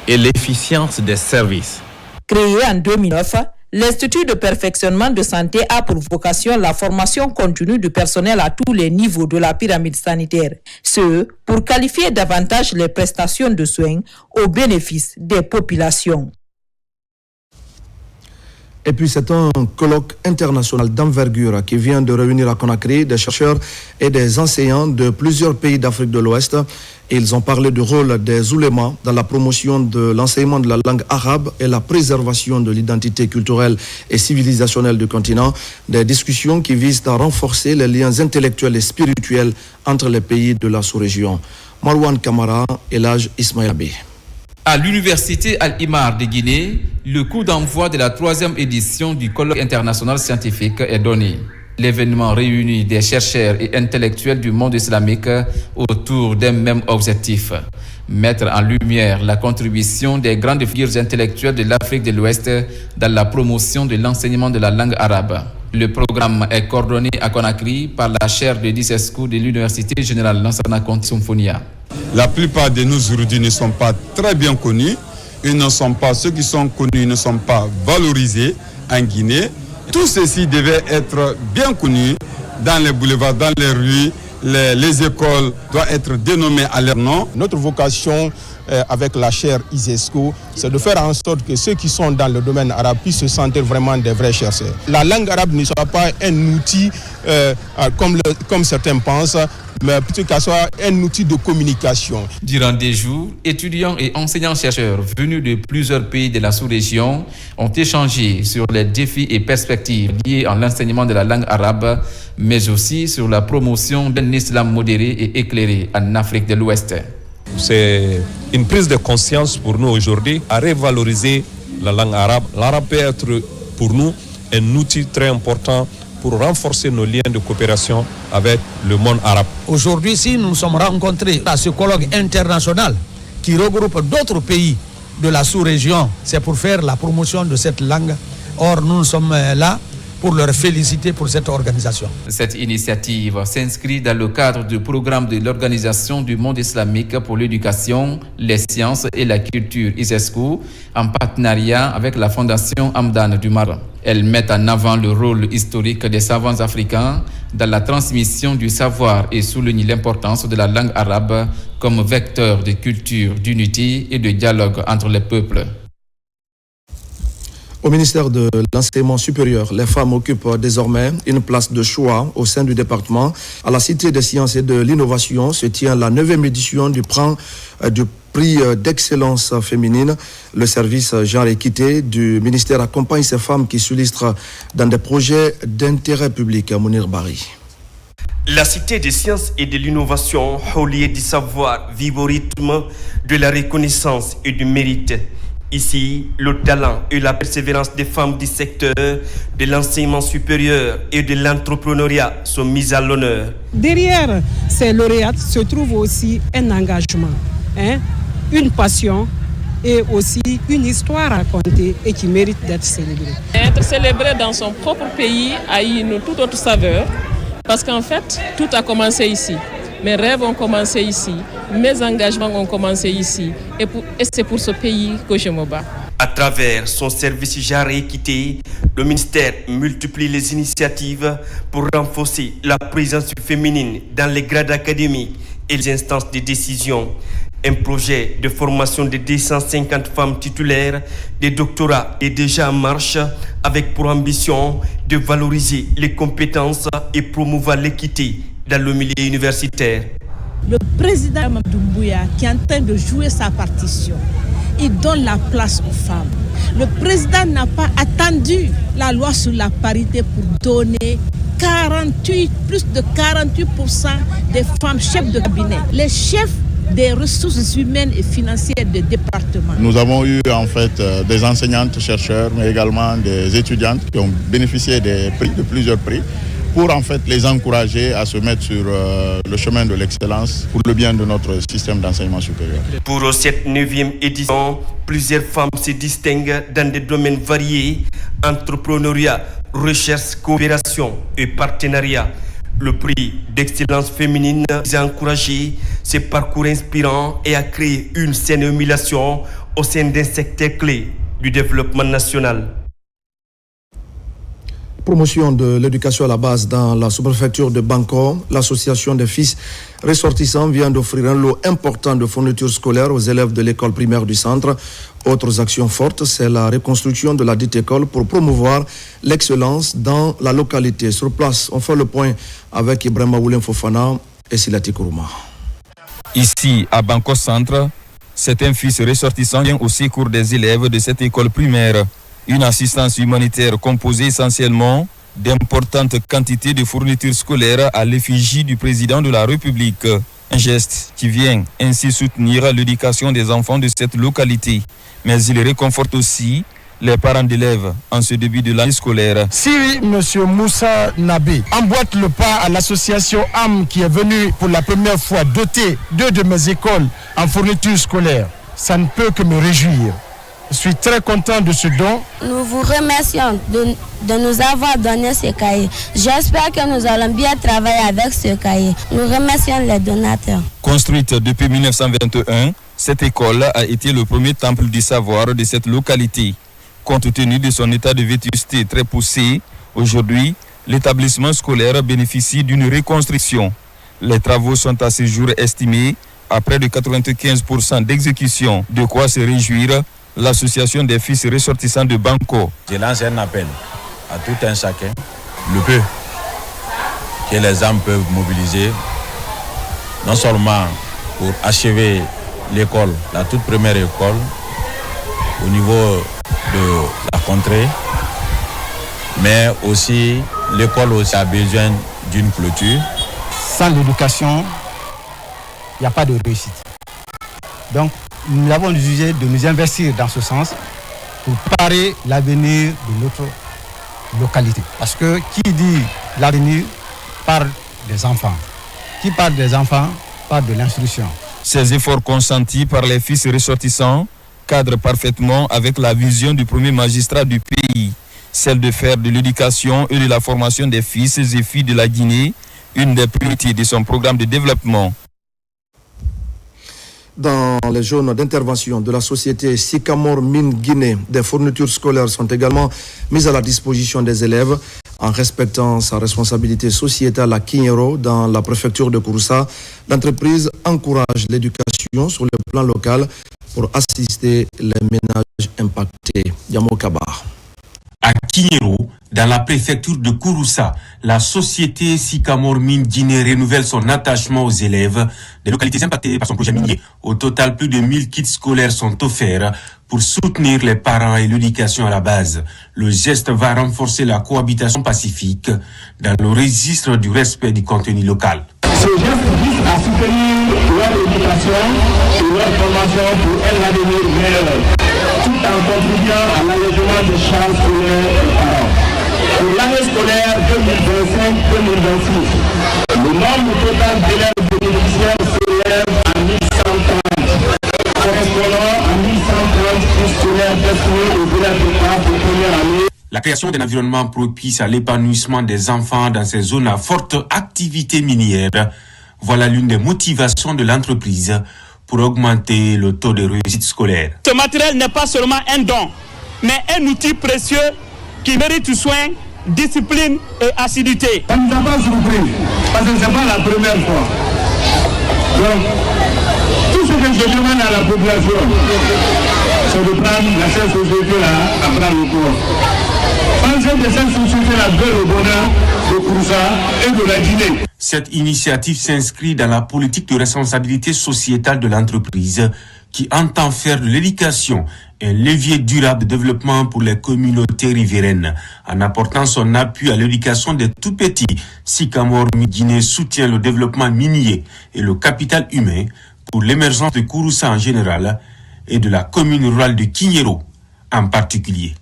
et l'efficience des services. Créé en 2009, l'Institut de perfectionnement de santé a pour vocation la formation continue du personnel à tous les niveaux de la pyramide sanitaire. Ce, pour qualifier davantage les prestations de soins au bénéfice des populations. Et puis c'est un colloque international d'envergure qui vient de réunir à Conakry des chercheurs et des enseignants de plusieurs pays d'Afrique de l'Ouest. Ils ont parlé du rôle des oulémas dans la promotion de l'enseignement de la langue arabe et la préservation de l'identité culturelle et civilisationnelle du continent. Des discussions qui visent à renforcer les liens intellectuels et spirituels entre les pays de la sous-région. Marwan Kamara et l'âge Ismaël Abbé. À l'Université Al-Imar de Guinée, le coup d'envoi de la 3e édition du colloque international scientifique est donné. L'événement réunit des chercheurs et intellectuels du monde islamique autour d'un même objectif: mettre en lumière la contribution des grandes figures intellectuelles de l'Afrique de l'Ouest dans la promotion de l'enseignement de la langue arabe. Le programme est coordonné à Conakry par la chaire de Dissescou de l'Université générale Lansana Conté Symphonia. La plupart de nos érudits ne sont pas très bien connus. Ceux qui sont connus ne sont pas valorisés en Guinée. Tout ceci devait être bien connu dans les boulevards, dans les rues. Les écoles doivent être dénommées à leur nom. Notre vocation avec la chaire ISESCO, c'est de faire en sorte que ceux qui sont dans le domaine arabe puissent se sentir vraiment des vrais chercheurs. La langue arabe ne soit pas un outil comme certains pensent, mais plutôt qu'elle soit un outil de communication. Durant des jours, étudiants et enseignants-chercheurs venus de plusieurs pays de la sous-région ont échangé sur les défis et perspectives liés à l'enseignement de la langue arabe, mais aussi sur la promotion d'un islam modéré et éclairé en Afrique de l'Ouest. C'est une prise de conscience pour nous aujourd'hui à revaloriser la langue arabe. L'arabe peut être pour nous un outil très important pour renforcer nos liens de coopération avec le monde arabe. Aujourd'hui, si nous sommes rencontrés à ce colloque international qui regroupe d'autres pays de la sous-région, c'est pour faire la promotion de cette langue. Or, nous sommes là pour leur féliciter pour cette organisation. Cette initiative s'inscrit dans le cadre du programme de l'Organisation du monde islamique pour l'éducation, les sciences et la culture ISESCO, en partenariat avec la Fondation Hamdan du Maroc. Elle met en avant le rôle historique des savants africains dans la transmission du savoir et souligne l'importance de la langue arabe comme vecteur de culture, d'unité et de dialogue entre les peuples. Au ministère de l'Enseignement supérieur, les femmes occupent désormais une place de choix au sein du département. À la Cité des sciences et de l'innovation se tient la 9e édition du prix d'excellence féminine. Le service genre équité du ministère accompagne ces femmes qui s'illustrent dans des projets d'intérêt public à Mounir Bari. La cité des sciences et de l'innovation, au lieu du savoir, vit au rythme de la reconnaissance et du mérite. Ici, le talent et la persévérance des femmes du secteur de l'enseignement supérieur et de l'entrepreneuriat sont mis à l'honneur. Derrière ces lauréates se trouve aussi un engagement, une passion et aussi une histoire à raconter et qui mérite d'être célébrée. Être célébré dans son propre pays a une toute autre saveur parce qu'en fait, tout a commencé ici. Mes rêves ont commencé ici, mes engagements ont commencé ici et c'est pour ce pays que je me bats. À travers son service genre et équité, le ministère multiplie les initiatives pour renforcer la présence féminine dans les grades académiques et les instances de décision. Un projet de formation de 250 femmes titulaires des doctorats est déjà en marche avec pour ambition de valoriser les compétences et promouvoir l'équité dans le milieu universitaire. Le président Mamadou Mbouya qui est en train de jouer sa partition, il donne la place aux femmes. Le président n'a pas attendu la loi sur la parité pour donner plus de 48% des femmes chefs de cabinet. Les chefs des ressources humaines et financières des départements. Nous avons eu en fait des enseignantes, chercheurs, mais également des étudiantes qui ont bénéficié des prix, de plusieurs prix, pour en fait les encourager à se mettre sur le chemin de l'excellence pour le bien de notre système d'enseignement supérieur. Pour cette 9e édition, plusieurs femmes se distinguent dans des domaines variés, entrepreneuriat, recherche, coopération et partenariat. Le prix d'excellence féminine a encouragé ce parcours inspirant et a créé une saine émulation au sein d'un secteur clé du développement national. Promotion de l'éducation à la base dans la sous-préfecture de Bangkok, l'association des fils ressortissants vient d'offrir un lot important de fournitures scolaires aux élèves de l'école primaire du centre. Autres actions fortes, c'est la reconstruction de la dite école pour promouvoir l'excellence dans la localité. Sur place, on fait le point avec Ibrahima Oulin Fofana et Silati Kourouma. Ici, à Bangkok Centre, certains fils ressortissants viennent au secours des élèves de cette école primaire. Une assistance humanitaire composée essentiellement d'importantes quantités de fournitures scolaires à l'effigie du président de la République. Un geste qui vient ainsi soutenir l'éducation des enfants de cette localité. Mais il réconforte aussi les parents d'élèves en ce début de l'année scolaire. Si M. Moussa Nabi emboîte le pas à l'association AM qui est venue pour la première fois doter 2 de mes écoles en fournitures scolaires, ça ne peut que me réjouir. Je suis très content de ce don. Nous vous remercions de nous avoir donné ce cahier. J'espère que nous allons bien travailler avec ce cahier. Nous remercions les donateurs. Construite depuis 1921, cette école a été le premier temple du savoir de cette localité. Compte tenu de son état de vétusté très poussé, aujourd'hui, l'établissement scolaire bénéficie d'une reconstruction. Les travaux sont à ce jour estimés à près de 95% d'exécution. De quoi se réjouir l'association des fils ressortissants de Bangkok. Je lance un appel à tout un chacun, le peu que les âmes peuvent mobiliser, non seulement pour achever l'école, la toute première école, au niveau de la contrée, mais aussi l'école aussi a besoin d'une clôture. Sans l'éducation, il n'y a pas de réussite. Donc, nous avons jugé de nous investir dans ce sens pour préparer l'avenir de notre localité. Parce que qui dit l'avenir parle des enfants. Qui parle des enfants parle de l'instruction. Ces efforts consentis par les fils ressortissants cadrent parfaitement avec la vision du premier magistrat du pays, celle de faire de l'éducation et de la formation des fils et filles de la Guinée une des priorités de son programme de développement. Dans les zones d'intervention de la société Sycamore Mine Guinée, des fournitures scolaires sont également mises à la disposition des élèves en respectant sa responsabilité sociétale à Kinyero dans la préfecture de Kouroussa. L'entreprise encourage l'éducation sur le plan local pour assister les ménages impactés. Yamo Kabar. À Kinyero, dans la préfecture de Kouroussa, la société Sycamore Mine Guinée renouvelle son attachement aux élèves des localités impactées par son projet minier. Au total, plus de 1000 kits scolaires sont offerts pour soutenir les parents et l'éducation à la base. Le geste va renforcer la cohabitation pacifique dans le registre du respect du contenu local. Ce geste vise à soutenir leur éducation et leur formation pour un avenir meilleur, tout en contribuant à l'allègement des charges scolaires des parents. Pour l'année scolaire 2025-2026, le nombre total d'élèves bénéficiaires s'élève à 1130, correspondant à 1130 cours scolaires destinés aux élèves de classe de première année. La création d'un environnement propice à l'épanouissement des enfants dans ces zones à forte activité minière, voilà l'une des motivations de l'entreprise pour augmenter le taux de réussite scolaire. Ce matériel n'est pas seulement un don, mais un outil précieux qui mérite soin, discipline et assiduité. Ça ne nous a pas surpris, parce que ce n'est pas la première fois. Donc, tout ce que je demande à la population, c'est de prendre cette société-là à prendre le corps. Pensez de cette société-là veut le bonheur de Kouroussa et de la Guinée. Cette initiative s'inscrit dans la politique de responsabilité sociétale de l'entreprise qui entend faire de l'éducation un levier durable de développement pour les communautés riveraines. En apportant son appui à l'éducation des tout-petits, Sycamore Guinée soutient le développement minier et le capital humain pour l'émergence de Kouroussa en général et de la commune rurale de Kignero en particulier.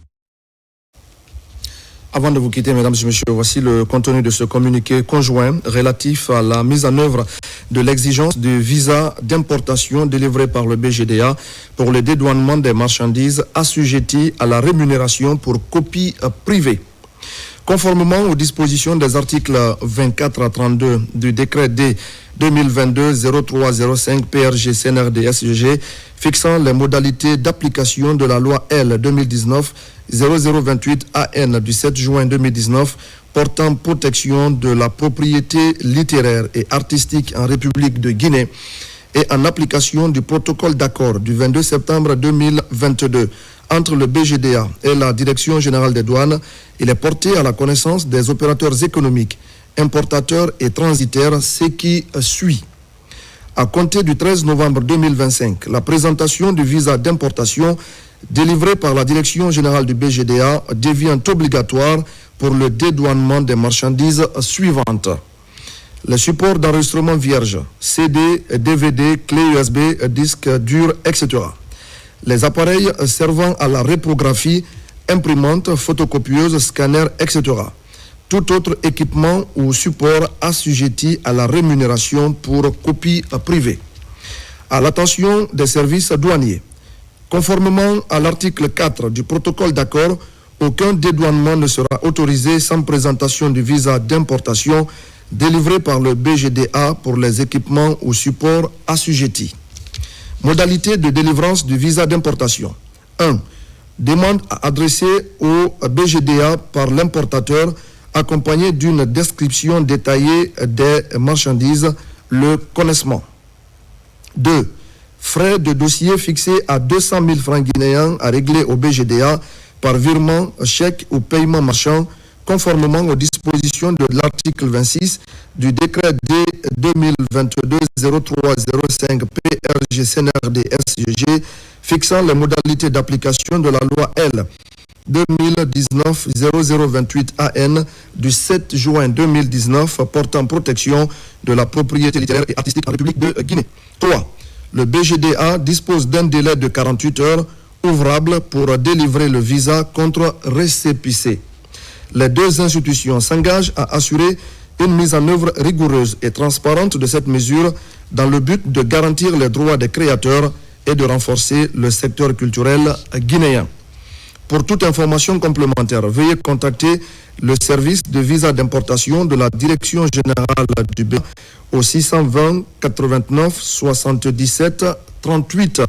Avant de vous quitter, mesdames et messieurs, voici le contenu de ce communiqué conjoint relatif à la mise en œuvre de l'exigence de visa d'importation délivré par le BGDA pour le dédouanement des marchandises assujetties à la rémunération pour copie privée. Conformément aux dispositions des articles 24 à 32 du décret D 2022-0305 PRG CNRD SGG fixant les modalités d'application de la loi L 2019-0028 AN du 7 juin 2019 portant protection de la propriété littéraire et artistique en République de Guinée et en application du protocole d'accord du 22 septembre 2022 entre le BGDA et la Direction générale des douanes, il est porté à la connaissance des opérateurs économiques, importateurs et transitaires ce qui suit. À compter du 13 novembre 2025, la présentation du visa d'importation délivré par la Direction générale du BGDA devient obligatoire pour le dédouanement des marchandises suivantes. Les supports d'enregistrement vierge, CD, DVD, clé USB, disque dur, etc. Les appareils servant à la reprographie, imprimante, photocopieuse, scanner, etc. Tout autre équipement ou support assujetti à la rémunération pour copie privée. À l'attention des services douaniers. Conformément à l'article 4 du protocole d'accord, aucun dédouanement ne sera autorisé sans présentation du visa d'importation délivré par le BGDA pour les équipements ou supports assujettis. Modalité de délivrance du visa d'importation. 1. Demande à adresser au BGDA par l'importateur accompagnée d'une description détaillée des marchandises, le connaissement. 2. Frais de dossier fixés à 200 000 francs guinéens à régler au BGDA par virement, chèque ou paiement marchand, conformément aux dispositions de l'article 26 du décret D 2022-0305 PRG CNRD SGG fixant les modalités d'application de la loi L 2019-0028 AN du 7 juin 2019 portant protection de la propriété littéraire et artistique en République de Guinée. 3. Le BGDA dispose d'un délai de 48 heures ouvrable pour délivrer le visa contre récépissé. Les deux institutions s'engagent à assurer une mise en œuvre rigoureuse et transparente de cette mesure dans le but de garantir les droits des créateurs et de renforcer le secteur culturel guinéen. Pour toute information complémentaire, veuillez contacter le service de visa d'importation de la Direction générale du BGDA au 620 89 77 38.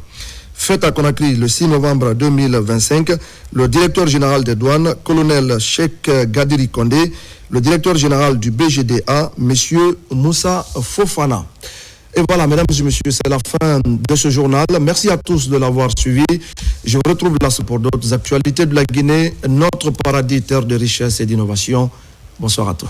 Fait à Conakry le 6 novembre 2025, le directeur général des douanes, colonel Cheikh Gadiri Kondé, le directeur général du BGDA, M. Moussa Fofana. Et voilà, mesdames et messieurs, c'est la fin de ce journal. Merci à tous de l'avoir suivi. Je vous retrouve là pour d'autres actualités de la Guinée, notre paradis, terre de richesse et d'innovation. Bonsoir à tous.